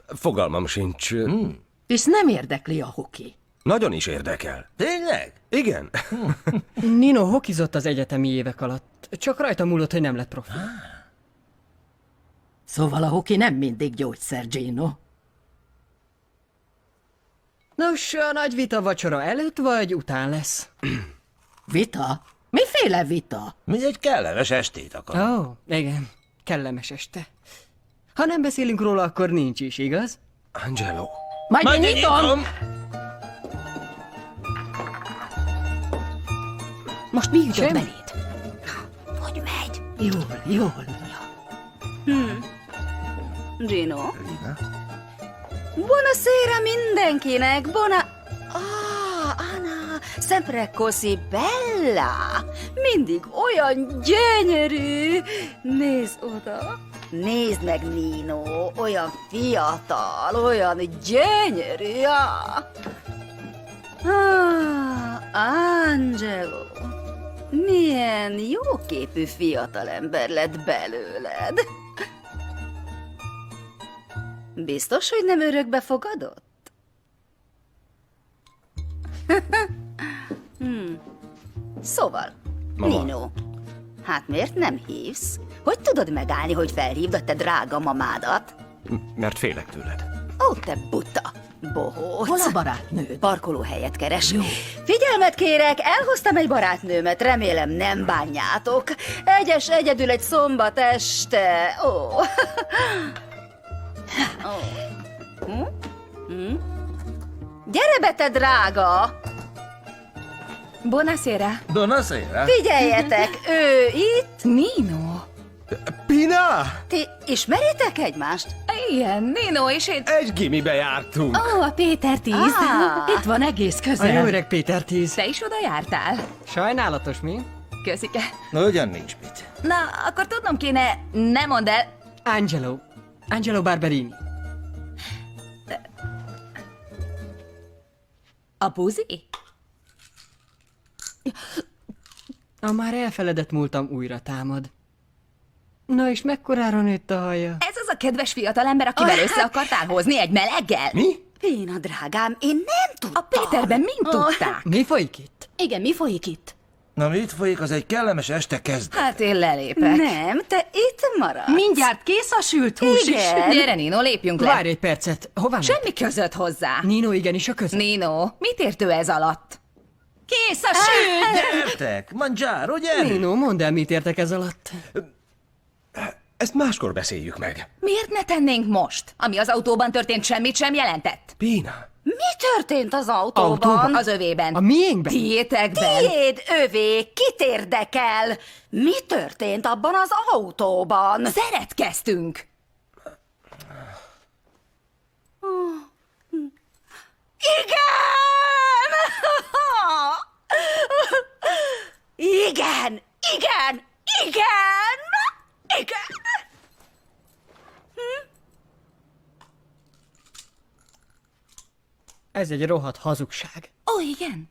Fogalmam sincs. És nem érdekli a hoki. Nagyon is érdekel. Tényleg? Igen. Nino hokizott az egyetemi évek alatt. Csak rajta múlott, hogy nem lett profi. Szóval a hoki nem mindig gyógyszer, Gino. Nos, a nagy vita vacsora előtt vagy után lesz? Vita? Miféle vita? Mi egy kellemes estét akarunk. Ó, igen. Kellemes este. Ha nem beszélünk róla, akkor nincs is, igaz? Angelo. Majd nyitom! Most mi jutott beléd? Hogy megy? Jól. Gino? Buonasera mindenkinek, Anna, sempre così bella. Mindig olyan gyönyörű. Nézd oda. Nézd meg, Nino, olyan fiatal, olyan gyönyörű. Angelo, milyen jóképű fiatalember lett belőled. Biztos, hogy nem örökbe fogadott? Szóval, Mama. Nino, hát miért nem hívsz? Hogy tudod megállni, hogy felhívd a te drága mamádat? Mert félek tőled. Ó, te buta, bohóc. Hol a barátnőd? Parkolóhelyet keres. Jó. Figyelmet kérek, elhoztam egy barátnőmet, remélem nem bánjátok. Egyedül egy szombat este. Ó. Gyere be, te drága! Buonasera. Buonasera. Figyeljetek, ő itt... Nino. Pina! Ti ismeritek egymást? Igen, Nino és én... Egy gimibe jártunk. Ó, a Péter 10. Itt van egész A közel. jó öreg Péter 10. Te is oda jártál? Sajnálatos, mi? Köszike. Na, ugyan nincs mit. Na, akkor tudnom kéne, ne mondd el. Angelo Barberini. A buzi? A már elfeledett múltam újra támad. Na és mekkorára nőtt a haja? Ez az a kedves fiatalember, akivel össze akartál hozni egy meleggel? Mi? Pina, drágám, én nem tudtam. A Péterben mind tudták. Mi folyik itt? Igen, mi folyik itt? Na, mit folyik, az egy kellemes este kezd. Hát én lelépek. Nem, te itt maradsz. Mindjárt kész a sült hús is. Igen. Gyere, Nino, lépjünk le. Várj egy percet, hová megy? Semmi között hozzá. Nino igenis a között. Nino, mit értő ez alatt? Kész a sült! Gyertek, mangiaro, gyere! Nino, mondd el, mit értek ez alatt. Ezt máskor beszéljük meg. Miért ne tennénk most? Ami az autóban történt, semmit sem jelentett. Pina. Mi történt az autóban? Az övében. A miénkben? Tiétekben. Tiéd, övé, kit érdekel? Mi történt abban az autóban? Szeretkeztünk. Igen! Igen! Igen! Igen! Ez egy rohadt hazugság. Ó, igen.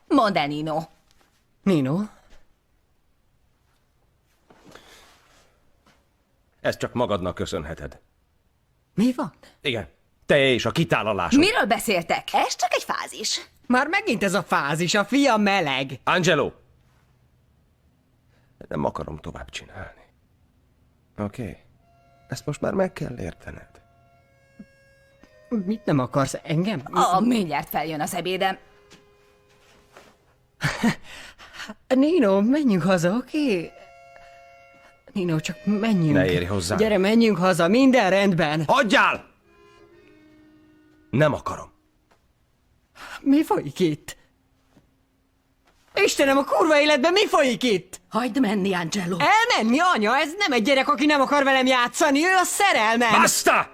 Mondd el, Nino. Nino? Ezt csak magadnak köszönheted. Mi van? Igen. Te és a kitálalásod. Miről beszéltek? Ez csak egy fázis. Már megint ez a fázis, a fia meleg. Angelo! Nem akarom tovább csinálni. Oké. Ezt most már meg kell értened. Mit nem akarsz engem? Mindjárt feljön az ebédem. Nino, menjünk haza, oké? Nino, csak menjünk. Ne érj hozzá. Gyere, menjünk haza, minden rendben. Hagyjál! Nem akarom. Mi folyik itt? Istenem, a kurva életben mi folyik itt? Hagyd menni, Angelo. Elmenni, anya? Ez nem egy gyerek, aki nem akar velem játszani, ő a szerelmem. Basta!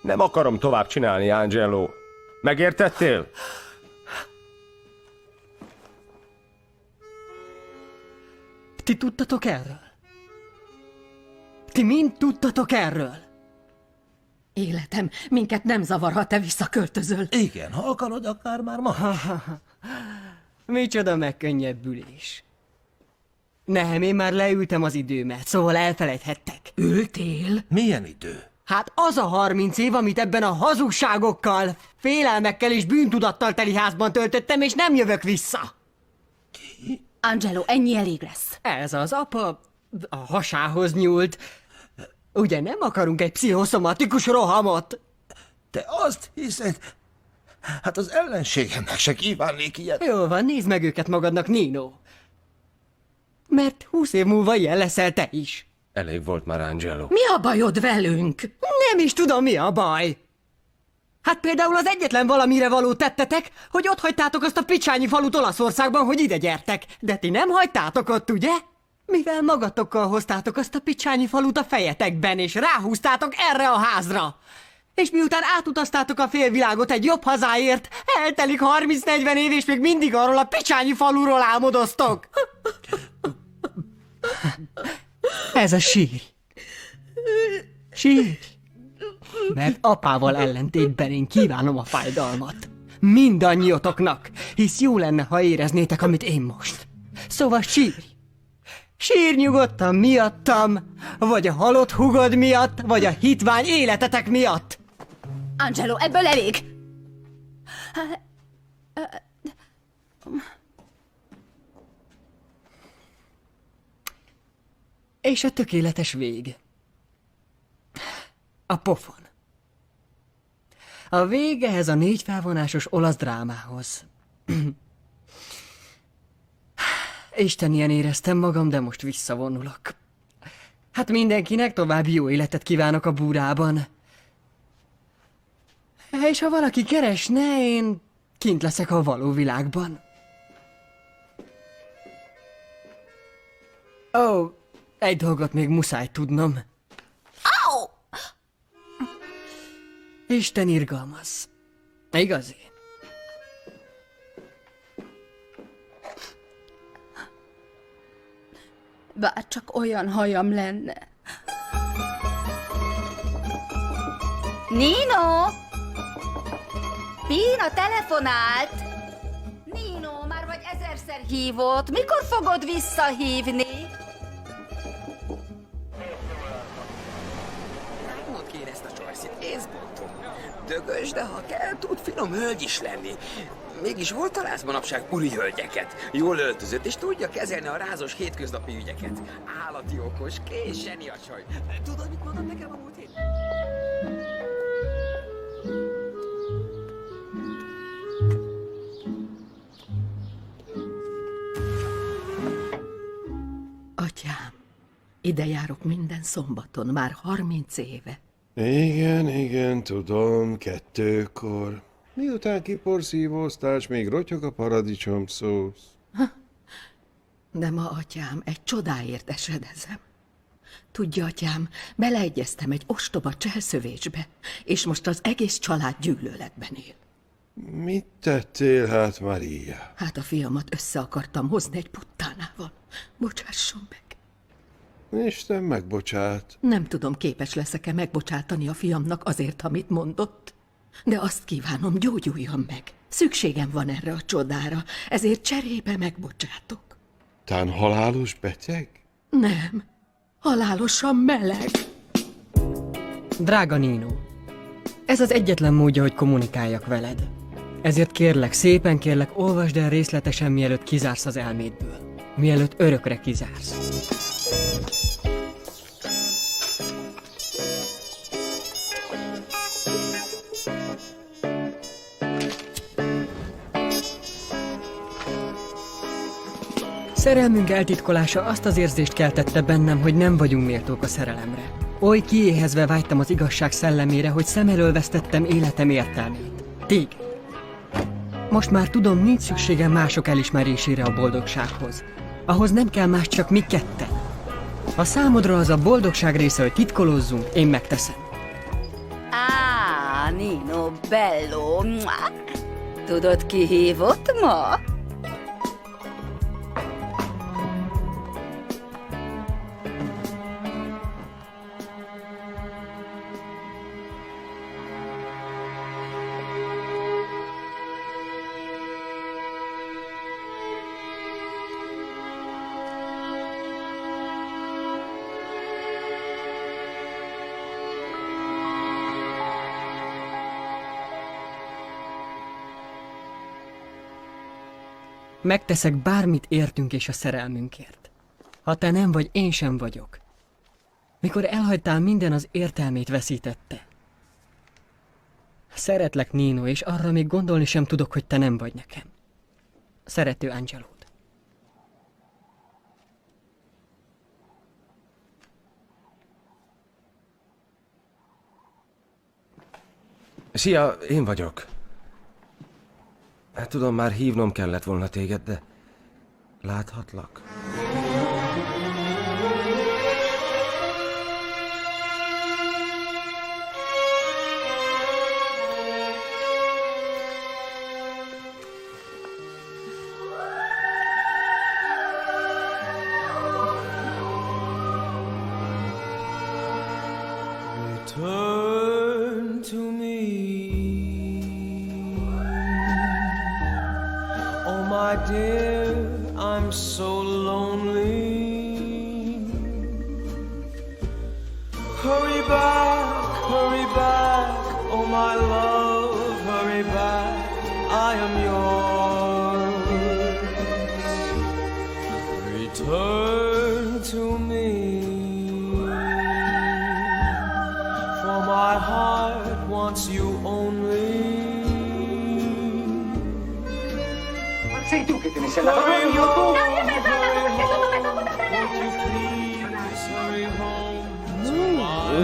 Nem akarom tovább csinálni, Angelo. Megértettél? Ti tudtatok erről? Ti mind tudtatok erről? Életem, minket nem zavar, ha te visszaköltözöl. Igen, ha akarod, akár már ma. Micsoda megkönnyebbülés. Nem, én már leültem az időmet, szóval elfelejthettek. Ültél? Milyen idő? Hát az a 30 év, amit ebben a hazugságokkal, félelmekkel és bűntudattal teli házban töltöttem, és nem jövök vissza. Angelo, ennyi elég lesz. Ez az apa a hasához nyúlt. Ugye nem akarunk egy pszichoszomatikus rohamot? Te azt hiszed? Hát az ellenségemnek se kívánnék ilyet. Jó van, nézd meg őket magadnak, Nino. Mert 20 év múlva ilyen leszel te is. Elég volt már, Angelo. Mi a bajod velünk? Nem is tudom, mi a baj. Hát például az egyetlen valamire való tettetek, hogy ott hagytátok azt a picsányi falut Olaszországban, hogy ide gyertek. De ti nem hagytátok ott, ugye? Mivel magatokkal hoztátok azt a picsányi falut a fejetekben, és ráhúztátok erre a házra. És miután átutaztátok a félvilágot egy jobb hazáért, eltelik 30-40 év, és még mindig arról a picsányi faluról álmodoztok. Ez a sír. Sír. Mert apával ellentétben én kívánom a fájdalmat. Mindannyiotoknak, hisz jó lenne, ha éreznétek, amit én most. Szóval sírj. Sírj nyugodtan miattam, vagy a halott hugod miatt, vagy a hitvány életetek miatt. Angelo, ebből elég! És a tökéletes vég. A pofon. A vége ehhez a 4 felvonásos olasz drámához. Isten, ilyen éreztem magam, de most visszavonulok. Hát mindenkinek további jó életet kívánok a búrában. És ha valaki keresne, én kint leszek a való világban. Ó, egy dolgot még muszáj tudnom. Au! Isten irgalmaz. Igazi. Bár csak olyan hajam lenne. Nino! Pina telefonált! Nino, már vagy 1000-szer hívott. Mikor fogod visszahívni? Mondd ki én ezt a Joyce-it, én szpontom. Dögös, de ha kell, tud finom hölgy is lenni. Mégis hol találsz manapság uri hölgyeket? Jól öltözött, és tudja kezelni a rázos hétköznapi ügyeket. Állati okos, kés, zseni a csaj. Tudod, mit mondott nekem a múlt héten? Atyám, ide járok minden szombaton, már 30 éve. Igen, tudom, 2-kor. Miután kiporszívóztál, s még rotyog a paradicsom szósz. De ma, atyám, egy csodáért esedezem. Tudja, atyám, beleegyeztem egy ostoba cselszövésbe, és most az egész család gyűlöletben él. Mit tettél hát, Maria? Hát a fiamat össze akartam hozni egy puttánával. Bocsásson meg. Isten megbocsát. Nem tudom, képes leszek-e megbocsátani a fiamnak azért, amit mondott. De azt kívánom, gyógyuljon meg. Szükségem van erre a csodára, ezért cserébe megbocsátok. Tán halálos beteg? Nem, halálosan meleg. Drága Nino, ez az egyetlen módja, hogy kommunikáljak veled. Ezért kérlek, szépen kérlek, olvasd el részletesen, mielőtt kizársz az elmédből. Mielőtt örökre kizársz. Szerelmünk eltitkolása azt az érzést keltette bennem, hogy nem vagyunk méltók a szerelemre. Oly kiéhezve vágytam az igazság szellemére, hogy szem elől vesztettem életem értelmét. Téged. Most már tudom, nincs szükségem mások elismerésére a boldogsághoz. Ahhoz nem kell más, csak mi ketten. Ha számodra az a boldogság része, hogy titkolózzunk, én megteszem. Nino bello. Tudod, ki hívott ma? Megteszek bármit értünk és a szerelmünkért. Ha te nem vagy, én sem vagyok. Mikor elhagytál, minden az értelmét veszítette. Szeretlek, Nino, és arra még gondolni sem tudok, hogy te nem vagy nekem. Szerető Angelód. Szia, én vagyok. Hát tudom, már hívnom kellett volna téged, de láthatlak? Return to me. Oh my dear, I'm so lonely. Hurry back, oh my love, hurry back, I am yours. Return to me, for my heart wants you only. Sei tu che te ne sei andato proprio io tu! Won't you please hurry home to my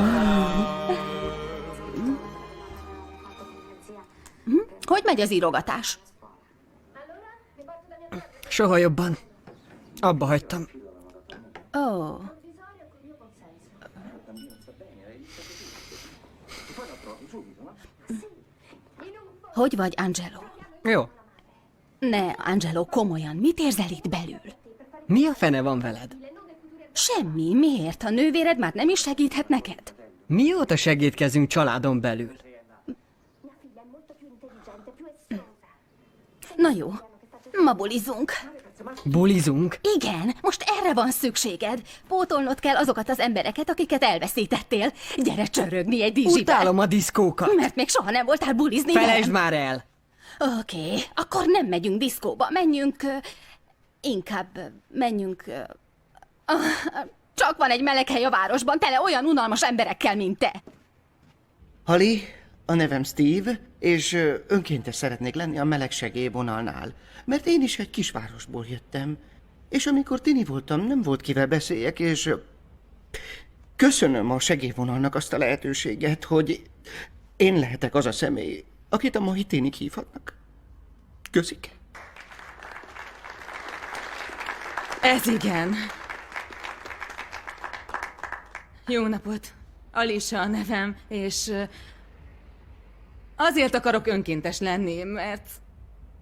Hogy megy az írogatás? Soha jobban. Abba hagytam. Ó. Hogy vagy, Angelo? Jó. Ne, Angelo, komolyan, mit érzel itt belül? Mi a fene van veled? Semmi, miért? A nővéred már nem is segíthet neked? Mióta segítkezünk családon belül? Na jó, ma bulizunk. Bulizunk? Igen, most erre van szükséged. Pótolnod kell azokat az embereket, akiket elveszítettél. Gyere csörögni egy dizsibe. Utálom a diszkókat. Mert még soha nem voltál bulizni, Felejtsd nem? már el! Oké, akkor nem megyünk diszkóba, menjünk... inkább menjünk... csak van egy meleg hely a városban, tele olyan unalmas emberekkel, mint te. Hali, a nevem Steve, és önkéntes szeretnék lenni a meleg segélyvonalnál, mert én is egy kisvárosból jöttem, és amikor tini voltam, nem volt kivel beszéljek, és köszönöm a segélyvonalnak azt a lehetőséget, hogy én lehetek az a személy, akit a mai ténik hívhatnak. Köszike. Ez igen. Jó napot! Alisa a nevem, és azért akarok önkéntes lenni, mert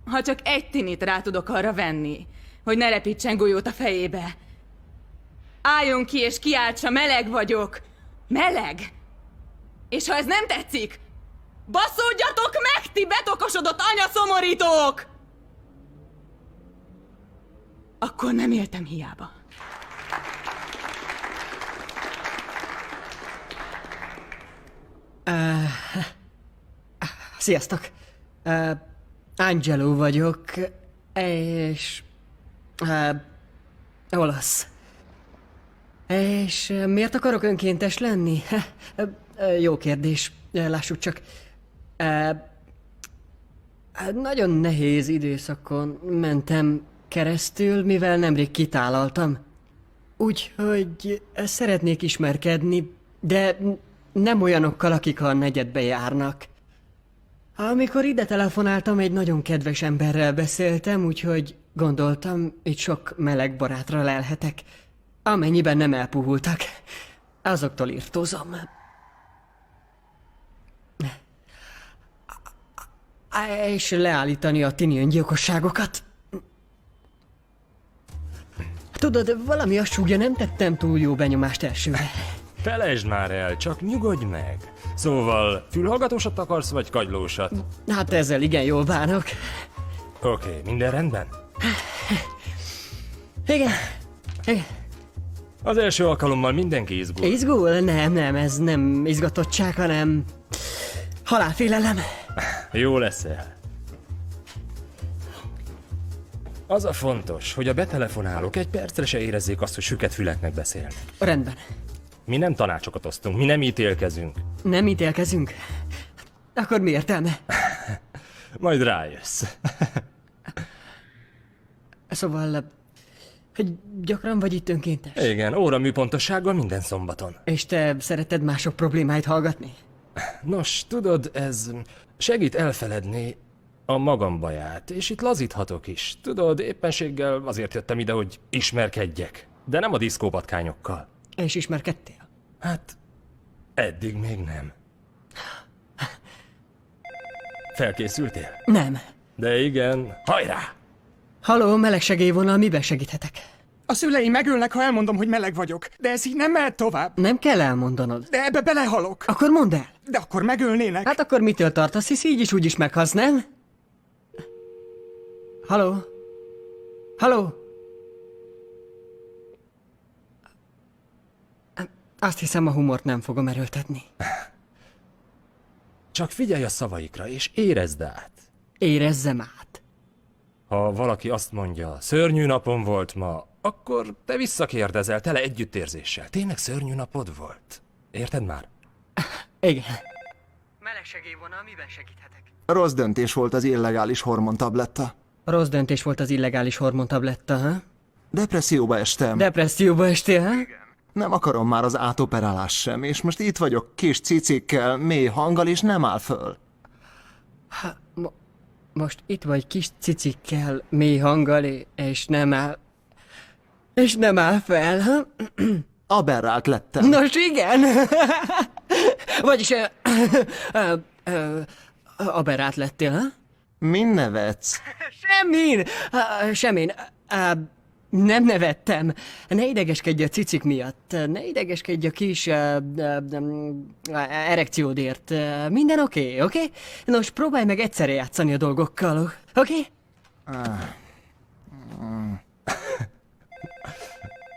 ha csak egy tinit rá tudok arra venni, hogy ne repítsen golyót a fejébe. Álljon ki és kiáltsa, meleg vagyok! Meleg! És ha ez nem tetszik, baszódjatok meg, ti betokosodott anyaszomorítók! Akkor nem éltem hiába. Sziasztok! Angelo vagyok, és... olasz. És miért akarok önkéntes lenni? Jó kérdés, lássuk csak. Nagyon nehéz időszakon mentem keresztül, mivel nemrég kitálaltam. Úgyhogy szeretnék ismerkedni, de nem olyanokkal, akik a negyedbe járnak. Amikor ide telefonáltam, egy nagyon kedves emberrel beszéltem, úgyhogy gondoltam, itt sok meleg barátra lelhetek. Amennyiben nem elpuhultak, azoktól irtózom. És leállítani a tini öngyilkosságokat. Tudod, valami a súgja, nem tettem túl jó benyomást elsőre. Felejtsd már el, csak nyugodj meg. Szóval, fülhallgatósat akarsz, vagy kagylósat? Hát ezzel igen jól bánok. Oké, minden rendben? Igen. Az első alkalommal mindenki izgul. Izgul? Nem, ez nem izgatottság, hanem halálfélelem. Jó leszel. Az a fontos, hogy a betelefonálók egy percre se érezzék azt, hogy süket füleknek beszélnek. Rendben. Mi nem tanácsokat osztunk, mi nem ítélkezünk. Nem ítélkezünk? Akkor mi értelme? Majd rájössz. Szóval, hogy gyakran vagy itt önkéntes? Igen, óraműpontossággal minden szombaton. És te szereted mások problémáit hallgatni? Nos, tudod, ez segít elfeledni a magam baját, és itt lazíthatok is. Tudod, éppenséggel azért jöttem ide, hogy ismerkedjek, de nem a diszkópatkányokkal. És ismerkedtél? Hát, eddig még nem. Felkészültél? Nem. De igen, hajrá! Halló, melegsegélyvonal, miben segíthetek? A szüleim megölnek, ha elmondom, hogy meleg vagyok. De ez így nem mehet tovább. Nem kell elmondanod. De ebbe belehalok. Akkor mondd el. De akkor megölnének. Hát akkor mitől tartasz, hisz így is úgy is meghalsz, nem? Halló? Halló? Azt hiszem, a humort nem fogom erőltetni. Csak figyelj a szavaikra, és érezd át. Érezzem át. Ha valaki azt mondja, szörnyű napom volt ma, akkor te visszakérdezel tele együttérzéssel. Tényleg szörnyű napod volt? Érted már? Igen. Melegsegélyvonal, miben segíthetek? Rossz döntés volt az illegális hormontabletta. Rossz döntés volt az illegális hormontabletta, ha? Depresszióba estem. Depresszióba estél, ha? Nem akarom már az átoperálás sem, és most itt vagyok kis cicikkel, mély hanggal, és nem áll föl. Most itt vagy kis cicikkel, mély hanggal, és nem áll... És nem áll fel, ha? Aberrált lettem. Nos, igen! Vagyis... aberrált lettél, ha? Min nevetsz? Semmin! Semmin. Nem nevettem. Ne idegeskedj a cicik miatt. Ne idegeskedj a kis erekciódért. Minden oké? Nos, próbálj meg egyszerre játszani a dolgokkal, oké?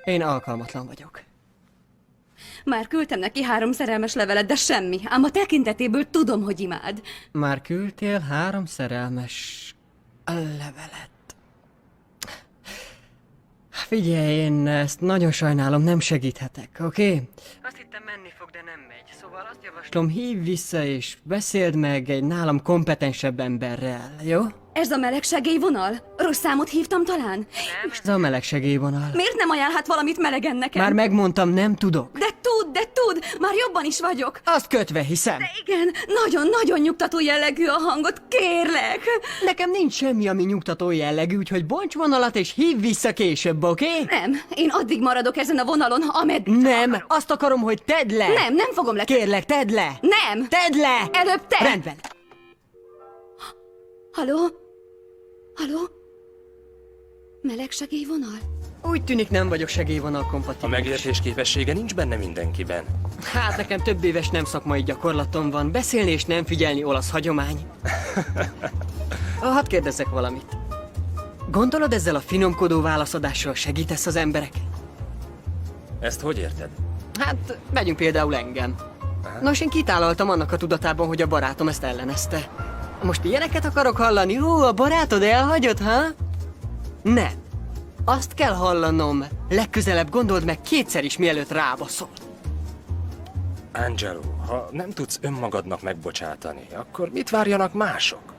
Én alkalmatlan vagyok. Már küldtem neki 3 szerelmes levelet, de semmi. Ám a tekintetéből tudom, hogy imád. Már küldtél 3 szerelmes levelet. Figyelj, én ezt nagyon sajnálom, nem segíthetek, oké? Azt hittem menni fog, de nem megy. Szóval azt javaslom, hívj vissza és beszéld meg egy nálam kompetensebb emberrel, jó? Ez a melegsegélyvonal? Rossz számot hívtam talán? Nem. Ez a melegsegélyvonal. Miért nem ajánlhat valamit melegen nekem? Már megmondtam, nem tudok. De tud! Már jobban is vagyok. Azt kötve hiszem. De igen, nagyon nyugtató jellegű a hangot, kérlek. Nekem nincs semmi, ami nyugtató jellegű, úgyhogy bonts vonalat és hívj vissza később, oké? Nem, én addig maradok ezen a vonalon, ameddig... Nem, azt akarom, hogy tedd le. Nem fogom le. Kérlek, tedd le. Nem. Tedd le. Előbb te. Rendben. Halló? Melegsegélyvonal? Úgy tűnik, nem vagyok segélyvonal kompatibilis. A megértés képessége nincs benne mindenkiben. Hát nekem több éves nem szakmai gyakorlatom van. Beszélni és nem figyelni olasz hagyomány. Hadd kérdezzek valamit. Gondolod, ezzel a finomkodó válaszadással segítesz az emberek? Ezt hogy érted? Hát, vegyünk például engem. Nos, én kitálaltam annak a tudatában, hogy a barátom ezt ellenezte. Most ilyeneket akarok hallani? A barátod elhagyott, ha? Nem. Azt kell hallanom. Legközelebb gondold meg 2-szer is, mielőtt rábaszol. Angelo, ha nem tudsz önmagadnak megbocsátani, akkor mit várjanak mások?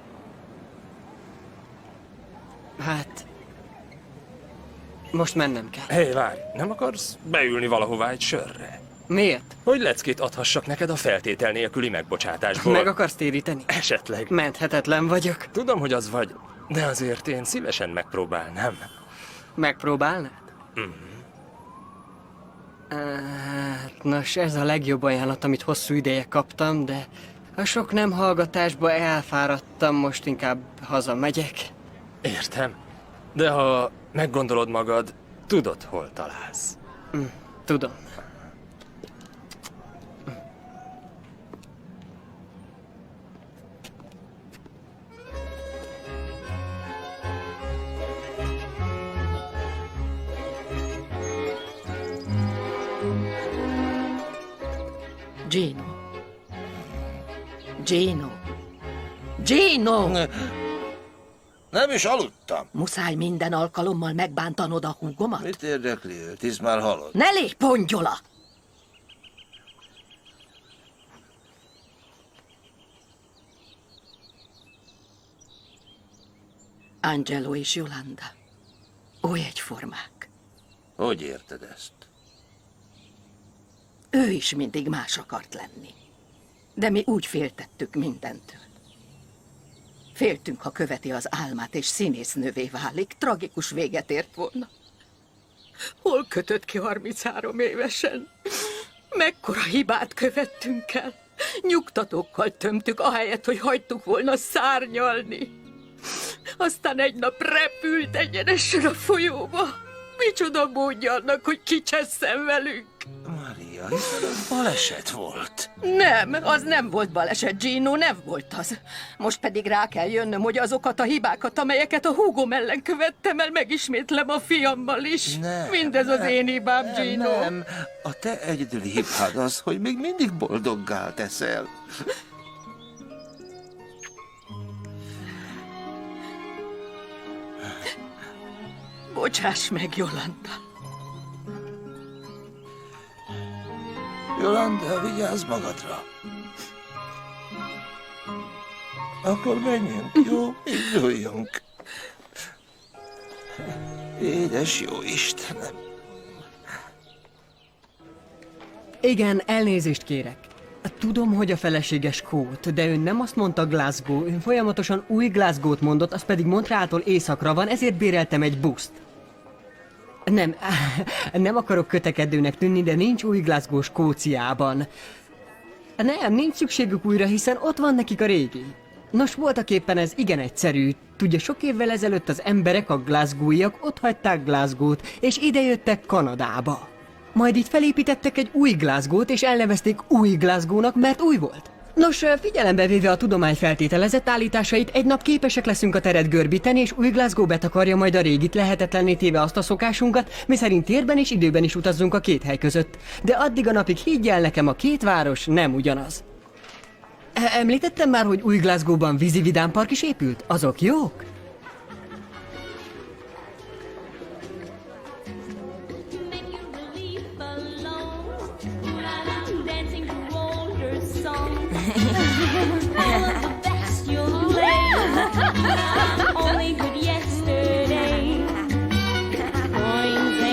Hát... Most mennem kell. Hé, várj, nem akarsz beülni valahová egy sörre? Miért? Hogy leckét adhassak neked a feltétel nélküli megbocsátásból. Meg akarsz téríteni? Esetleg. Menthetetlen vagyok. Tudom, hogy az vagy, de azért én szívesen megpróbálnám. Megpróbálnád? Nos, ez a legjobb ajánlat, amit hosszú ideje kaptam, de a sok nem hallgatásba elfáradtam, most inkább hazamegyek. Értem. De ha meggondolod magad, tudod, hol találsz. Tudom. Gino! Nem is aludtam. Muszáj minden alkalommal megbántanod a húgomat? Mit érdekli őt? Hisz már halott. Ne légy pongyola! Angelo és Yolanda. Oly egyformák. Hogy érted ezt? Ő is mindig más akart lenni. De mi úgy féltettük mindentől. Féltünk, ha követi az álmát és színésznővé válik, tragikus véget ért volna. Hol kötött ki 33 évesen? Mekkora hibát követtünk el? Nyugtatókkal tömtük, ahelyett, hogy hagytuk volna szárnyalni. Aztán egy nap repült egyenesen a folyóba. Micsoda módja annak, hogy kicsesszen velünk? Maria, hiszen az baleset volt. Nem, az nem volt baleset, Gino, nem volt az. Most pedig rá kell jönnöm, hogy azokat a hibákat, amelyeket a húgom ellen követtem el, megismétlem a fiammal is. Mindez az én hibám, Gino. Nem, a te egyedüli hibád az, hogy még mindig boldoggá teszel. Bocsáss meg, Jolanda. Jolanda, vigyázz magadra. Akkor menjünk, jó? Induljunk. Édes jó Istenem. Igen, elnézést kérek. Tudom, hogy a feleséges kót, de ön nem azt mondta Glasgow, ön folyamatosan új Glasgow-t mondott, az pedig Montrealtól északra van, ezért béreltem egy buszt. Nem akarok kötekedőnek tűnni, de nincs új Glasgow Skóciában. Nem, nincs szükségük újra, hiszen ott van nekik a régi. Nos, voltaképpen ez igen egyszerű. Tudja, sok évvel ezelőtt az emberek, a glasgowiak ott hagyták Glasgow-t, és idejöttek Kanadába. Majd itt felépítettek egy új Glasgow-t, és elnevezték új Glasgow-nak, mert új volt. Nos, figyelembe véve a tudomány feltételezett állításait, egy nap képesek leszünk a teret görbíteni, és új Glasgow betakarja majd a régit, lehetetlenné téve azt a szokásunkat, miszerint térben és időben is utazzunk a két hely között. De addig a napig higgy el nekem, a két város nem ugyanaz. Említettem már, hogy új Glasgowban vízi vidámpark is épült? Azok jók?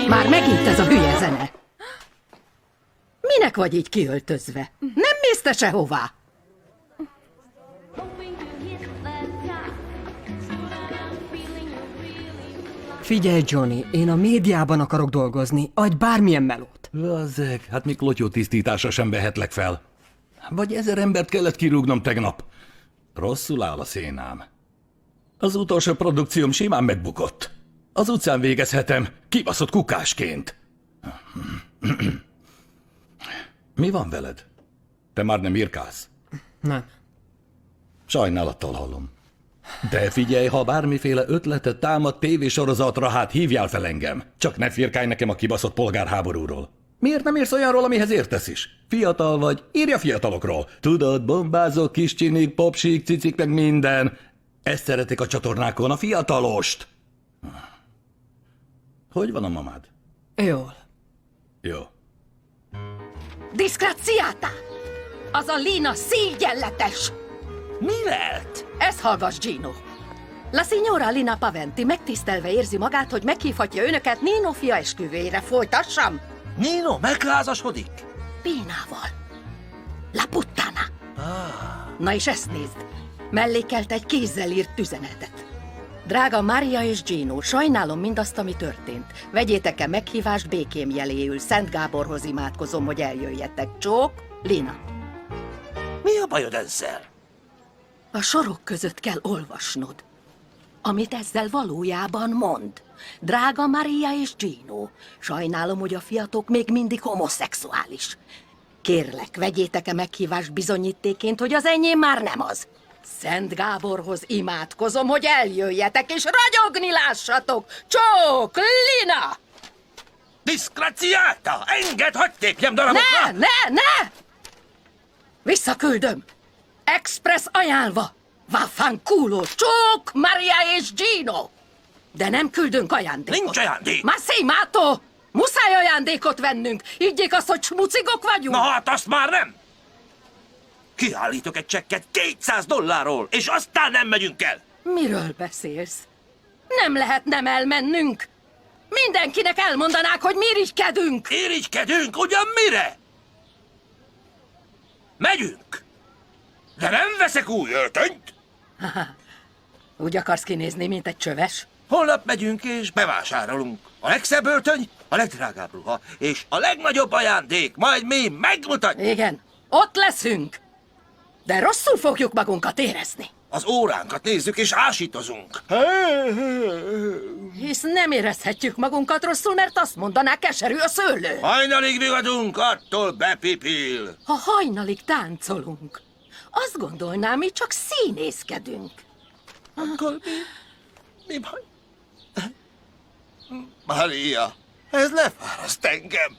Már megint ez a hülye zene. Minek vagy így kiöltözve? Nem mész te sehová. Figyelj, Johnny, én a médiában akarok dolgozni. Adj bármilyen melót. Vazzeg, hát még lotyó tisztításra sem vehetlek fel. Vagy 1000 embert kellett kirúgnom tegnap. Rosszul áll a szénám. Az utolsó produkcióm simán megbukott. Az utcán végezhetem, kibaszott kukásként. Mi van veled? Te már nem irkálsz? Nem. Sajnálattal hallom. De figyelj, ha bármiféle ötletet támad tévésorozatra, hát hívjál fel engem. Csak ne firkálj nekem a kibaszott polgárháborúról. Miért nem írsz olyanról, amihez értesz is? Fiatal vagy, írja fiatalokról. Tudod, bombázok, kis csinik, popsik, cicik, meg minden. Ezt szeretik a csatornákon, a fiatalost. Hogy van a mamád? Jól. Jó. Diszkráciátá! Az a Lina szégyenletes! Mi lett? Ezt hallgass, Gino. La signora Lina Paventi megtisztelve érzi magát, hogy meghívhatja önöket Nino fia esküvőjére. Folytassam? Nino megházasodik? Pinával. La puttana. Na és ezt nézd. Mellékelt egy kézzel írt üzenetet. Drága Mária és Gino, sajnálom mindazt, ami történt. Vegyétek-e meghívást békém jeléül. Szent Gáborhoz imádkozom, hogy eljöjjetek. Csók, Lina. Mi a bajod ezzel? A sorok között kell olvasnod, amit ezzel valójában mond. Drága Maria és Gino, sajnálom, hogy a fiatok még mindig homoszexuális. Kérlek, vegyétek-e meghívást bizonyítéként, hogy az enyém már nem az. Szent Gáborhoz imádkozom, hogy eljöjjetek és ragyogni lássatok. Csók, Lina! Diszkráciáta! Engedd, hadd tépjem darabokra! Ne! Visszaküldöm! Express ajánlva! Vaffanculo! Csók, Maria és Gino! De nem küldünk ajándékot. Nincs ajándék! Ma sei matto! Muszáj ajándékot vennünk! Higgyék azt, hogy smucigok vagyunk! Na hát azt már nem! Kiállítok egy csekket $200, és aztán nem megyünk el! Miről beszélsz? Nem lehet nem elmennünk! Mindenkinek elmondanák, hogy mi irigykedünk! Irigykedünk? Ugyan mire? Megyünk! De nem veszek új öltönyt! Úgy akarsz kinézni, mint egy csöves? Holnap megyünk és bevásárolunk. A legszebb öltöny, a legdrágább ruha, és a legnagyobb ajándék, majd mi megmutatjuk. Igen, ott leszünk. De rosszul fogjuk magunkat érezni. Az óránkat nézzük és ásítozunk. Hisz nem érezhetjük magunkat rosszul, mert azt mondaná, keserű a szőlő. Hajnalig vigadunk, attól bepipil. Ha hajnalig táncolunk, azt gondolnám, mi csak színészkedünk. Akkor mi baj? Maria, ez lefáraszt engem.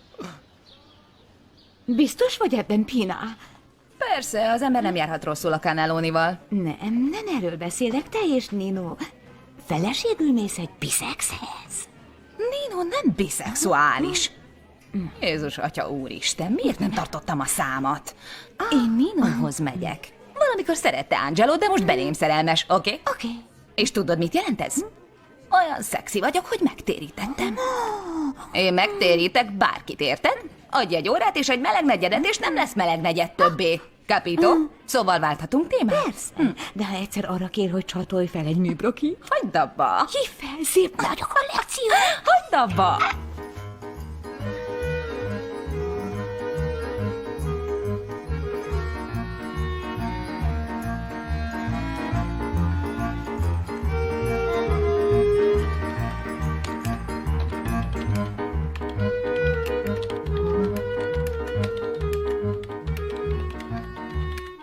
Biztos vagy ebben, Pina? Persze, az ember nem járhat rosszul a Cannellonival. Nem erről beszélek, te és Nino. Feleségül mész egy biszexhez. Nino nem biszexuális. Jézus, atya úristen, miért nem tartottam a számat? Én Ninohoz megyek. Valamikor szerette Angelo, de most belém szerelmes, oké? Oké. És tudod, mit jelent ez? Olyan szexi vagyok, hogy megtérítettem. Én megtérítek bárkit, érted? Adj egy órát és egy meleg negyedet, és nem lesz meleg negyed többé. Capito? Szóval válthatunk témát? Persze. De ha egyszer arra kér, hogy csatolj fel egy műbroki, hagyd abba. hívj fel, szép nagy a kollekció. Hagyd abba.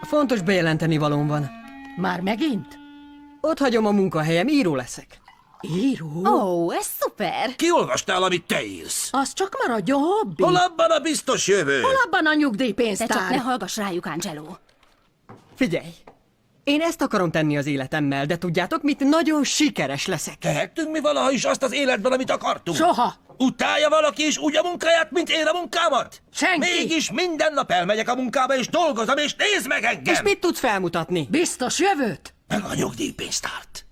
Fontos bejelenteni valóm van. Már megint? Ott hagyom a munkahelyem, író leszek. Író? Ó, ez szuper. Kiolvastál, amit te írsz? Az csak maradjon hobbi. Hol abban a biztos jövő? Hol abban a Te nyugdíjpénztár? csak ne hallgass rájuk, Angelo. Figyelj! Én ezt akarom tenni az életemmel, de tudjátok mit? Nagyon sikeres leszek. Tehettünk mi valaha is azt az életben, amit akartunk? Soha. Utálja valaki is úgy a munkáját, mint én a munkámat? Senki. Mégis minden nap elmegyek a munkába, és dolgozom, és nézd meg engem! És mit tudsz felmutatni? Biztos jövőt? Meg a nyugdíjpénztárt.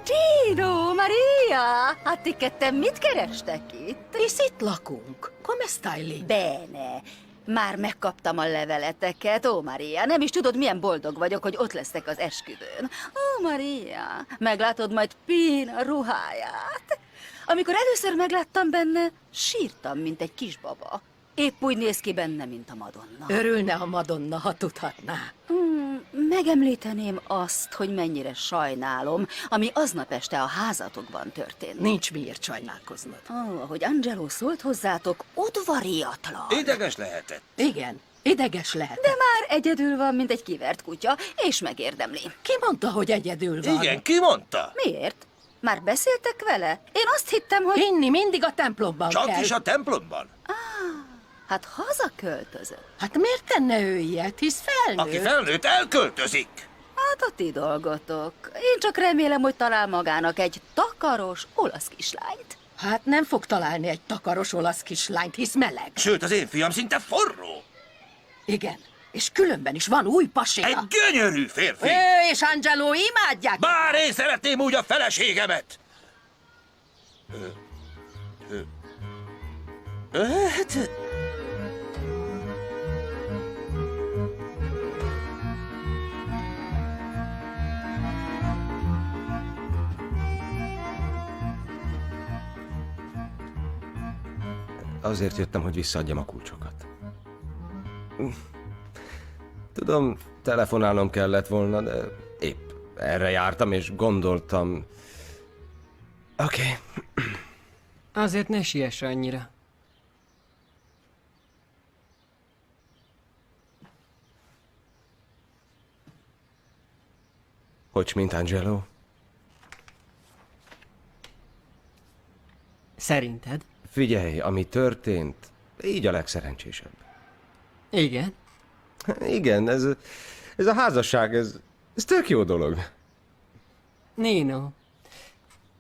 Gino, Maria! Hát ti ketten mit kerestek itt? Hisz itt lakunk. Come stai lì? Bene. Már megkaptam a leveleteket, ó Maria, nem is tudod, milyen boldog vagyok, hogy ott leszek az esküvőn. Ó Maria, meglátod majd Pina ruháját. Amikor először megláttam benne, sírtam, mint egy kisbaba. Épp úgy néz ki benne, mint a Madonna. Örülne a Madonna, ha tudhatná. Megemlíteném azt, hogy mennyire sajnálom, ami aznap este a házatokban történt. Nincs miért sajnálkoznod. Ó, ahogy Angelo szólt hozzátok, udvariatlan. Ideges lehetett. Igen, ideges lehet. De már egyedül van, mint egy kivert kutya, és megérdemli. Ki mondta, hogy egyedül van? Igen, ki mondta? Miért? Már beszéltek vele? Én azt hittem, hogy... Hinni mindig a templomban Csak kell. is a templomban? Hát hazaköltözött. Hát miért tenne ő ilyet, hisz felnőtt? Aki felnőtt, elköltözik. Hát a ti dolgotok. Én csak remélem, hogy talál magának egy takaros olasz kislányt. Hát nem fog találni egy takaros olasz kislányt, hisz meleg. Sőt, az én fiam szinte forró. Igen, és különben is van új pasija. Egy gyönyörű férfi. Ő és Angelo imádják. Bár én szeretném úgy a feleségemet. Hát... Azért jöttem, hogy visszaadjam a kulcsokat. Tudom, telefonálnom kellett volna, de épp erre jártam, és gondoltam... Oké. Azért ne siess annyira. Hogy mint Angelo? Szerinted? Figyelj, ami történt, így a legszerencsésebb. Igen. Igen, ez a házasság, ez tök jó dolog. Nino,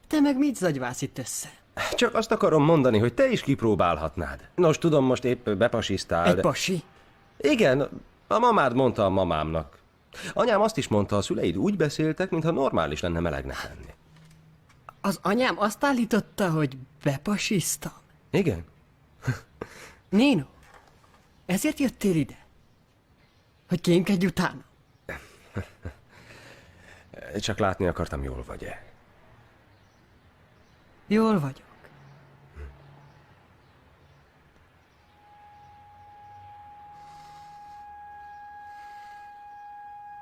te meg mit zagyvász itt össze? Csak azt akarom mondani, hogy te is kipróbálhatnád. Nos, tudom, most épp bepasisztál. Egy pasi? Igen, a mamád mondta a mamámnak. Anyám azt is mondta, a szüleid úgy beszéltek, mintha normális lenne melegnek lenni. Az anyám azt állította, hogy bepasisztam. Igen? Nino, ezért jöttél ide? Hogy kémkedj utána? Csak látni akartam, jól vagy-e. Jól vagyok.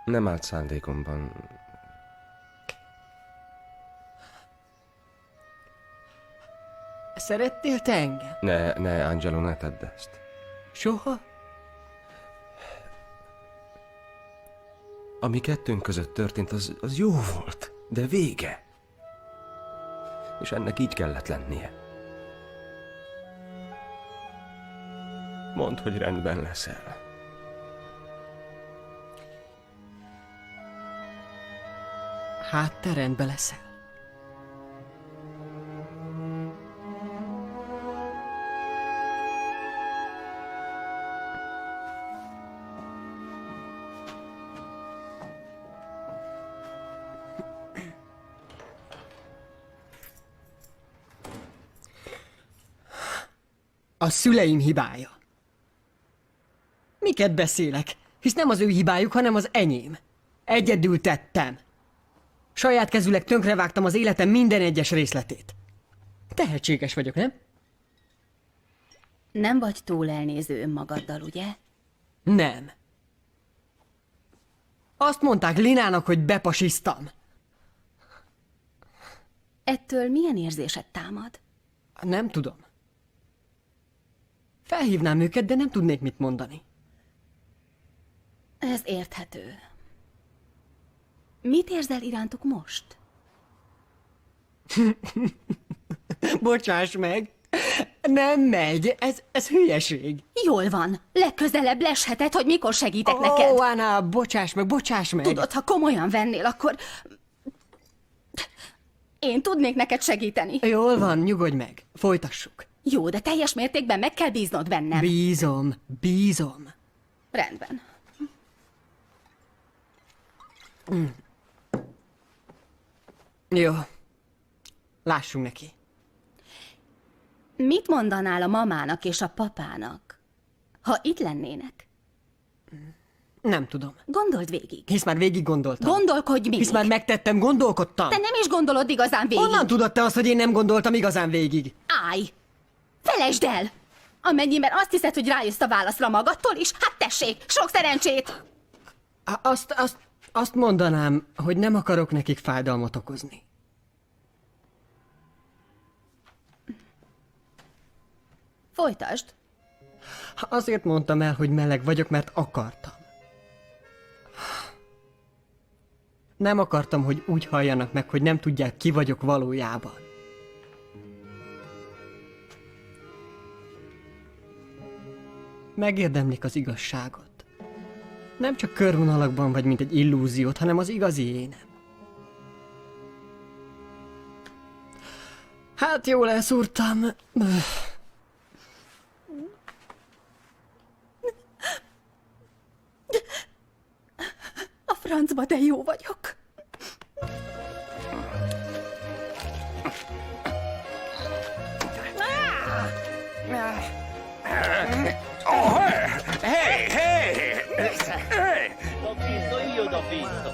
Nem állt szándékomban. Szerettél te engem? Ne, Angelo, ne tedd ezt. Soha? Ami kettőnk között történt, az jó volt, de vége. És ennek így kellett lennie. Mondd, hogy rendben leszel. Hát te rendben leszel. A szüleim hibája. Miket beszélek? Hisz nem az ő hibájuk, hanem az enyém. Egyedül tettem. Saját kezűleg tönkrevágtam az életem minden egyes részletét. Tehetséges vagyok, nem? Nem vagy túl elnéző önmagaddal, ugye? Nem. Azt mondták Linának, hogy bepasisztam. Ettől milyen érzésed támad? Nem tudom. Felhívnám őket, de nem tudnék mit mondani. Ez érthető. Mit érzel irántuk most? Bocsáss meg! Nem megy, ez hülyeség. Jól van. Legközelebb lesheted, hogy mikor segítek neked. Ó, Anna, bocsáss meg! Tudod, ha komolyan vennél, akkor... Én tudnék neked segíteni. Jól van, nyugodj meg. Folytassuk. Jó, de teljes mértékben meg kell bíznod bennem. Bízom. Rendben. Jó. Lássunk neki. Mit mondanál a mamának és a papának, ha itt lennének? Nem tudom. Gondold végig. Hisz már végig gondoltam. Gondolkodj még. Hisz már megtettem, gondolkodtam. Te nem is gondolod igazán végig. Honnan tudod te azt, hogy én nem gondoltam igazán végig? Állj! Felejtsd el! Amennyiben azt hiszed, hogy rájössz a válaszra magadtól is, hát tessék, sok szerencsét! Azt mondanám, hogy nem akarok nekik fájdalmat okozni. Folytasd. Azért mondtam el, hogy meleg vagyok, mert akartam. Nem akartam, hogy úgy halljanak meg, hogy nem tudják, ki vagyok valójában. Megérdemlik az igazságot. Nem csak körvonalakban vagy, mint egy illúziót, hanem az igazi énem. Hát jól elszúrtam. A francba, de jó vagyok. Oh, hey! Hey! L'ho visto io, l'ho visto.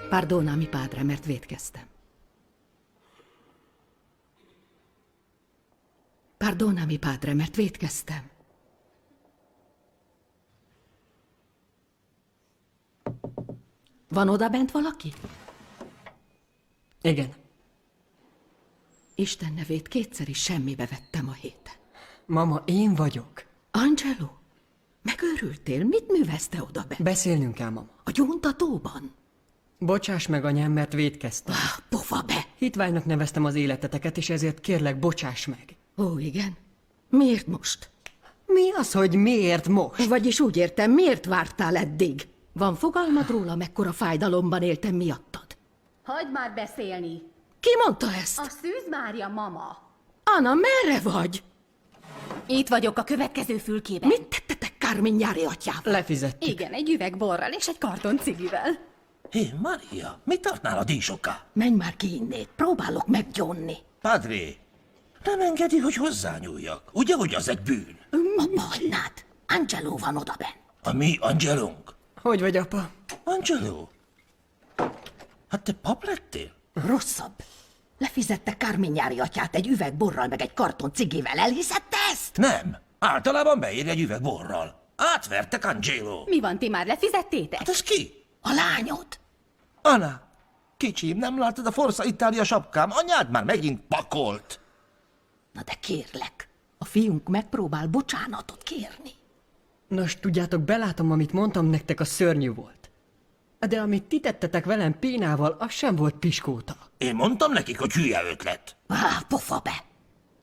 Pardonami, padre, mert vétkeztem. Pardonami, padre, mert vétkeztem. Van odabent valaki? Igen. Isten nevét kétszer is semmibe vettem a héten. Mama, én vagyok. Angelo, megőrültél? Mit művelsz te odabent? Beszélnünk kell, mama. A gyóntatóban? Bocsáss meg, anyám, mert vétkeztem. Pova be! Hitványnak neveztem az életeteket, és ezért kérlek, bocsáss meg. Ó, igen? Miért most? Mi az, hogy miért most? Vagyis úgy értem, miért vártál eddig? Van fogalmad róla, mekkora fájdalomban éltem miattad? Hagyd már beszélni! Ki mondta ezt? A Szűz Mária mama. Anna, merre vagy? Itt vagyok a következő fülkében. Mit tettetek Carmen nyári atyával? Lefizettük. Igen, egy üveg borral és egy karton cigivel. Hé, Maria, mit tartnál a díjsoká? Menj már ki innét, próbálok meggyónni. Padré, nem engedi, hogy hozzányúljak. Ugye, hogy az egy bűn? Abba hagynád. Angelo van odaben. A mi Angelónk? Hogy vagy, apa? Angelo? Hát te pap lettél? Rosszabb. Lefizette Carmen nyári atyát egy üveg borral meg egy karton cigivel. Elhiszed te ezt? Nem. Általában beír egy üveg borral. Átvertek, Angelo. Mi van, ti már lefizettétek? Hát ez ki? A lányod. Anna, kicsim, nem láttad a Forza Itália sapkám? Anyád már megint pakolt. Na de kérlek, a fiunk megpróbál bocsánatot kérni. Nos, tudjátok, belátom, amit mondtam nektek, a szörnyű volt. De amit ti tettetek velem Pénával, az sem volt piskóta. Én mondtam nekik, hogy hülye ötlet. Pofa be!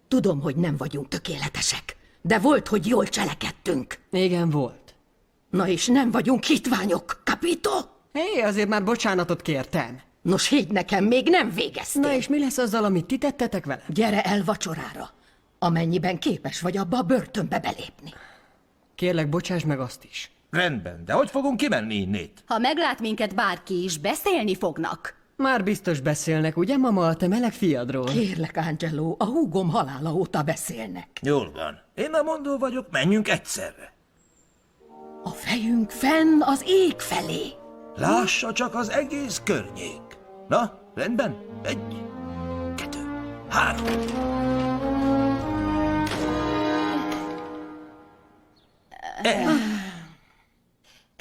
Tudom, hogy nem vagyunk tökéletesek, de volt, hogy jól cselekedtünk. Igen, volt. Na és nem vagyunk hitványok, capito? Hé, azért már bocsánatot kértem. Nos, higgy nekem, még nem végeztél. Na és mi lesz azzal, amit ti tettetek velem? Gyere el vacsorára, amennyiben képes vagy abba a börtönbe belépni. Kérlek, bocsáss meg azt is. Rendben, de hogy fogunk kimenni innét? Ha meglát minket bárki is, beszélni fognak. Már biztos beszélnek, ugye, mama, a te meleg fiadról? Kérlek, Angelo, a húgom halála óta beszélnek. Jól van. Én a mondó vagyok, menjünk egyszerre. A fejünk fenn az ég felé. Lássa csak az egész környék. Na, rendben? 1, 2, 3.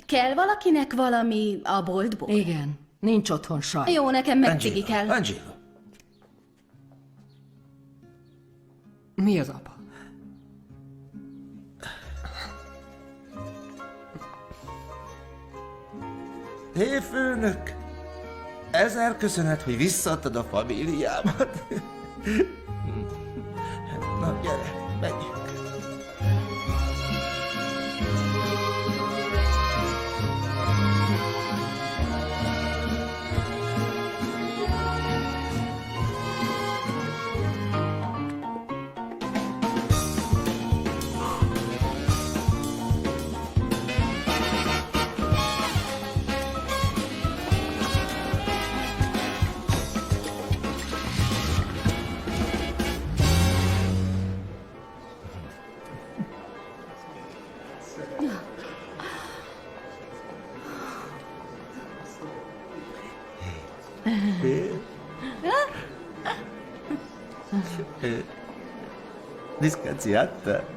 Kell valakinek valami a boltból? Igen, nincs otthon saj. Jó, nekem meg cigi kell. Angelo. Mi az, apa? Hé, főnök! 1000 köszönet, hogy visszaadtad a famíliámat. Na, gyere, menjünk. Diszkáciátta?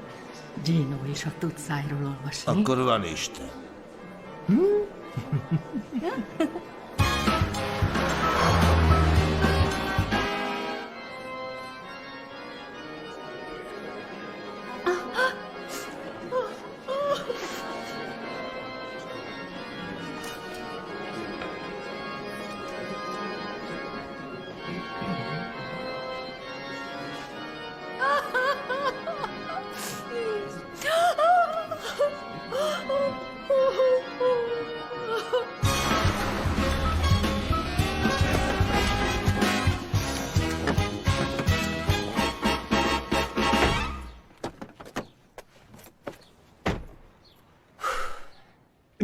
Gino is a tudszájról olvasni. Akkor van Isten.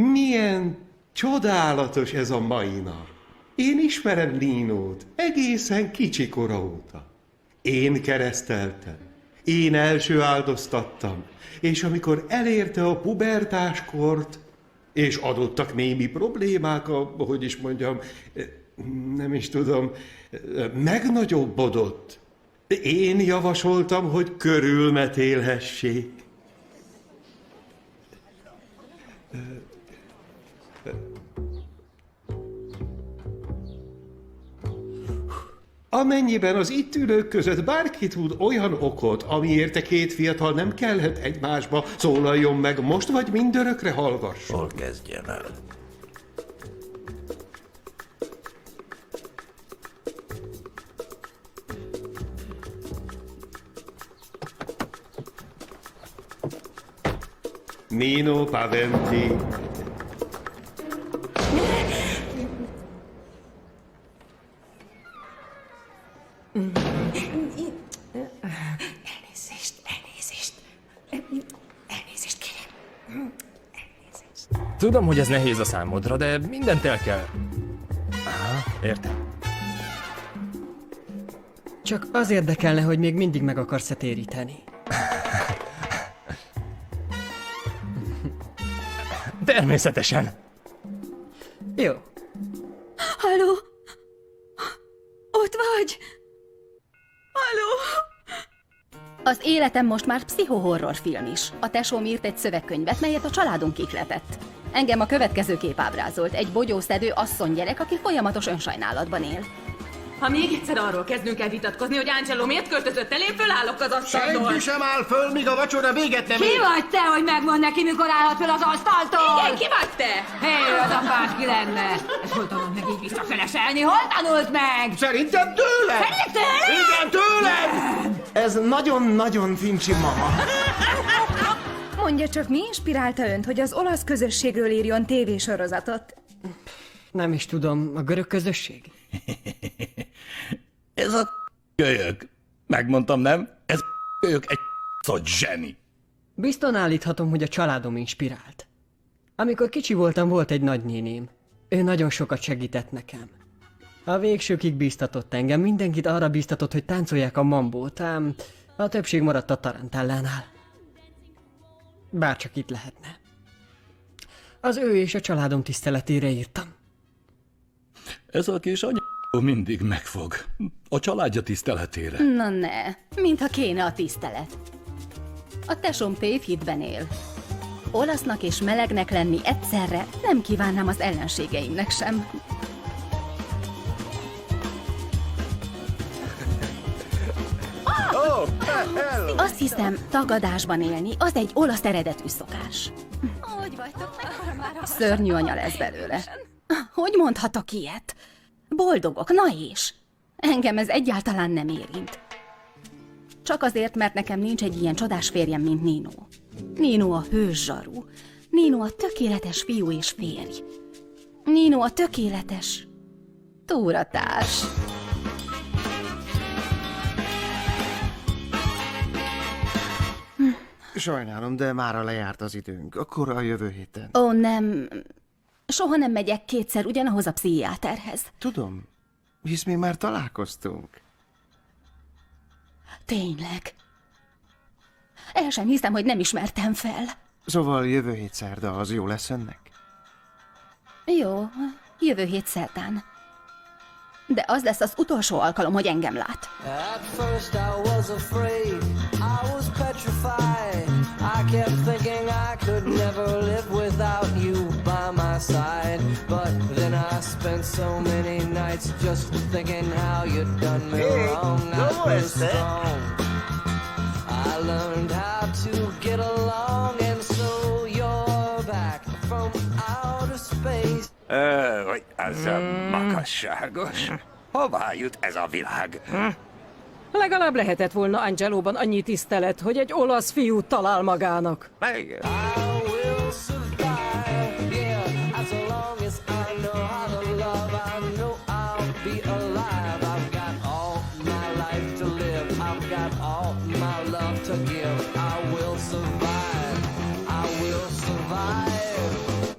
Milyen csodálatos ez a mai nap. Én ismerem Ninót egészen kicsi kora óta. Én kereszteltem, én első áldoztattam, és amikor elérte a pubertáskort, és adottak némi problémák, hogy is mondjam, nem is tudom, megnagyobbodott. Én javasoltam, hogy körülmetélhessék. Amennyiben az itt ülők között bárki tud olyan okot, amiért a két fiatal nem kellhet egymásba, szólaljon meg most, vagy mindörökre hallgass. Hol kezdjem el? Nino Paventi. Tudom, hogy ez nehéz a számodra, de mindent el kell... értem. Csak az érdekelne, hogy még mindig meg akarsz-e téríteni. Természetesen. Jó. Halló? Ott vagy? Halló? Az életem most már pszichohorror film is. A tesóm írt egy szövegkönyvet, melyet a családunk ihletett. Engem a következő kép ábrázolt. Egy bogyószedő asszonygyerek, aki folyamatos önsajnálatban él. Ha még egyszer arról kezdünk el vitatkozni, hogy Angelo miért költözött el, én fölállok az asztaltól. Senki sem áll föl, míg a vacsora véget nem Ki ér. vagy te, hogy megmond neki, mikor állhat fel az asztaltól? Igen, ki vagy te? Hé, az apád ki lenne? Ezt hol tanult meg így visszafeleselni? Hol tanult meg? Szerintem tőled! Szerintem tőled? Igen, tőled! Ez nagyon-nagyon fincsi, mama. Mondja csak, mi inspirálta önt, hogy az olasz közösségről írjon tévésorozatot? Nem is tudom, a görög közösség? Ez a kölyök. Megmondtam, nem? Ez kölyök egy zseni. Bizton állíthatom, hogy a családom inspirált. Amikor kicsi voltam, volt egy nagynéném. Ő nagyon sokat segített nekem. A végsőkig bíztatott engem, mindenkit arra bíztatott, hogy táncolják a mambót, ám a többség maradt a tarantellánál. Bárcsak itt lehetne. Az ő és a családom tiszteletére írtam. Ez a kis anya mindig megfog. A családja tiszteletére. Na ne, mintha kéne a tisztelet. A tesóm tévhitben él. Olasznak és melegnek lenni egyszerre nem kívánnám az ellenségeimnek sem. Azt hiszem, tagadásban élni az egy olasz eredetű szokás. Hogy vagytok? Mekkora már a... Szörnyű anya lesz belőle. Hogy mondhatok ilyet? Boldogok, na és? Engem ez egyáltalán nem érint. Csak azért, mert nekem nincs egy ilyen csodás férjem, mint Nino. Nino a hős zsaru. Nino a tökéletes fiú és férj. Nino a tökéletes túratárs. Sajnálom, de mára lejárt az időnk. Akkor a jövő héten. Ó, nem. Soha nem megyek kétszer ugyanahoz a pszichiáterhez. Tudom, hisz mi már találkoztunk. Tényleg. El sem hiszem, hogy nem ismertem fel. Szóval jövő hét szerda az jó lesz önnek? Jó, jövő hét szerdán. De az lesz az utolsó alkalom, hogy engem lát. At first I was afraid, I was petrified. I kept thinking I could never live without you by my side. But then I spent so many nights just thinking how you'd done me wrong. I grew strong. I learned how to get along, and so you're back from outer space. Hogy ez a makasságos. Hová jut ez a világ? Legalább lehetett volna Angelóban annyi tisztelet, hogy egy olasz fiút talál magának. Igen.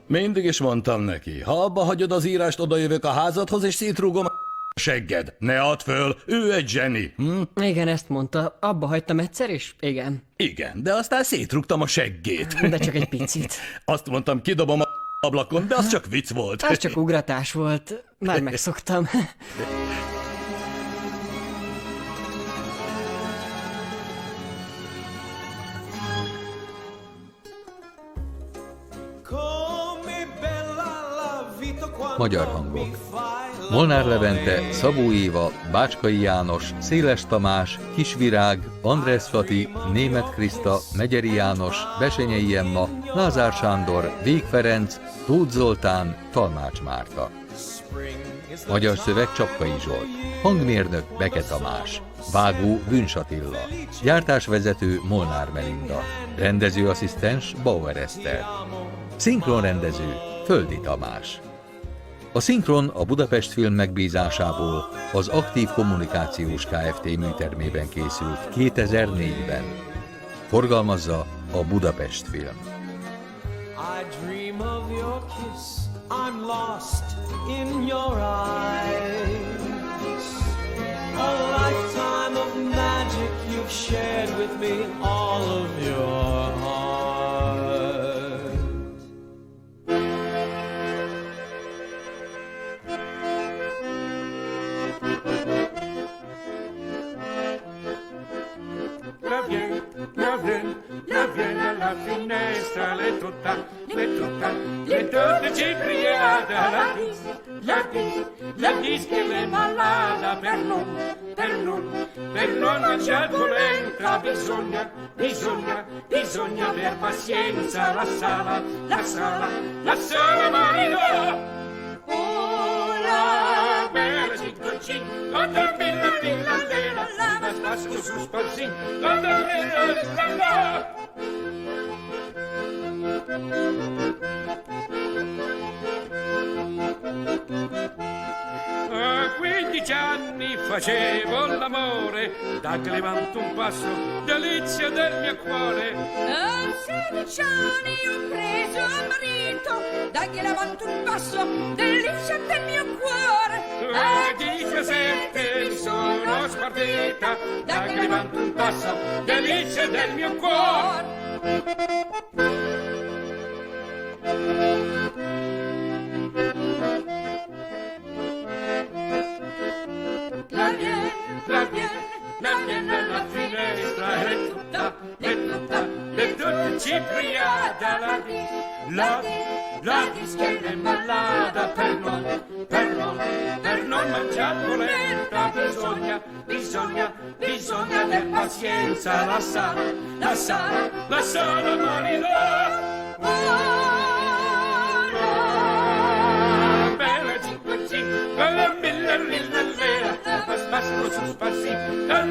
Mindig is mondtam neki, ha abba hagyod az írást, odajövök a házadhoz, és szétrúgom a segged. Ne add föl, ő egy zseni. Igen, ezt mondta. Abba hagytam egyszer, és igen. Igen, de aztán szétrúgtam a seggét. De csak egy picit. Azt mondtam, kidobom a ablakon, de az csak vicc volt. Az csak ugratás volt. Már megszoktam. Magyar hangok. Molnár Levente, Szabó Éva, Bácskai János, Széles Tamás, Kisvirág, András Fati, Németh Kriszta, Megyeri János, Besenyei Emma, Lázár Sándor, Vég Ferenc, Tóth Zoltán, Talmács Márta. Magyar szöveg Csapkai Zsolt. Hangmérnök Beke Tamás. Vágó Büncs Attila. Gyártásvezető Molnár Melinda. Rendezőasszisztens Bauer Eszter. Szinkronrendező Földi Tamás. A szinkron a Budapest Film megbízásából az Aktív Kommunikációs Kft. Műtermében készült 2004-ben. Forgalmazza a Budapest Film. dream of your kiss, I'm lost in your eyes. A lifetime of magic you've shared with me, all of your heart. La viene alla finestra, le tutta, cipriate, la dis che le malata per non mangiar polenta, bisogna aver pazienza, la sala marino. La bella ciccocin, la bella lena, la spasco su spalzin, la bella. 15 anni facevo l'amore, da che levanto un passo, delizia del mio cuore. A 16 anni ho preso marito, da che levanto un passo, delizia del mio cuore. A 17 mi sono spartita, da che levanto un passo, delizia del mio cuore. La viene alla finestra, è tutta cipriata, la dischede malata per non mangiar polenta, bisogna aver pazienza, la sala marina. Bella ciccocin, la milla lilla lera, la spasco su spassi, la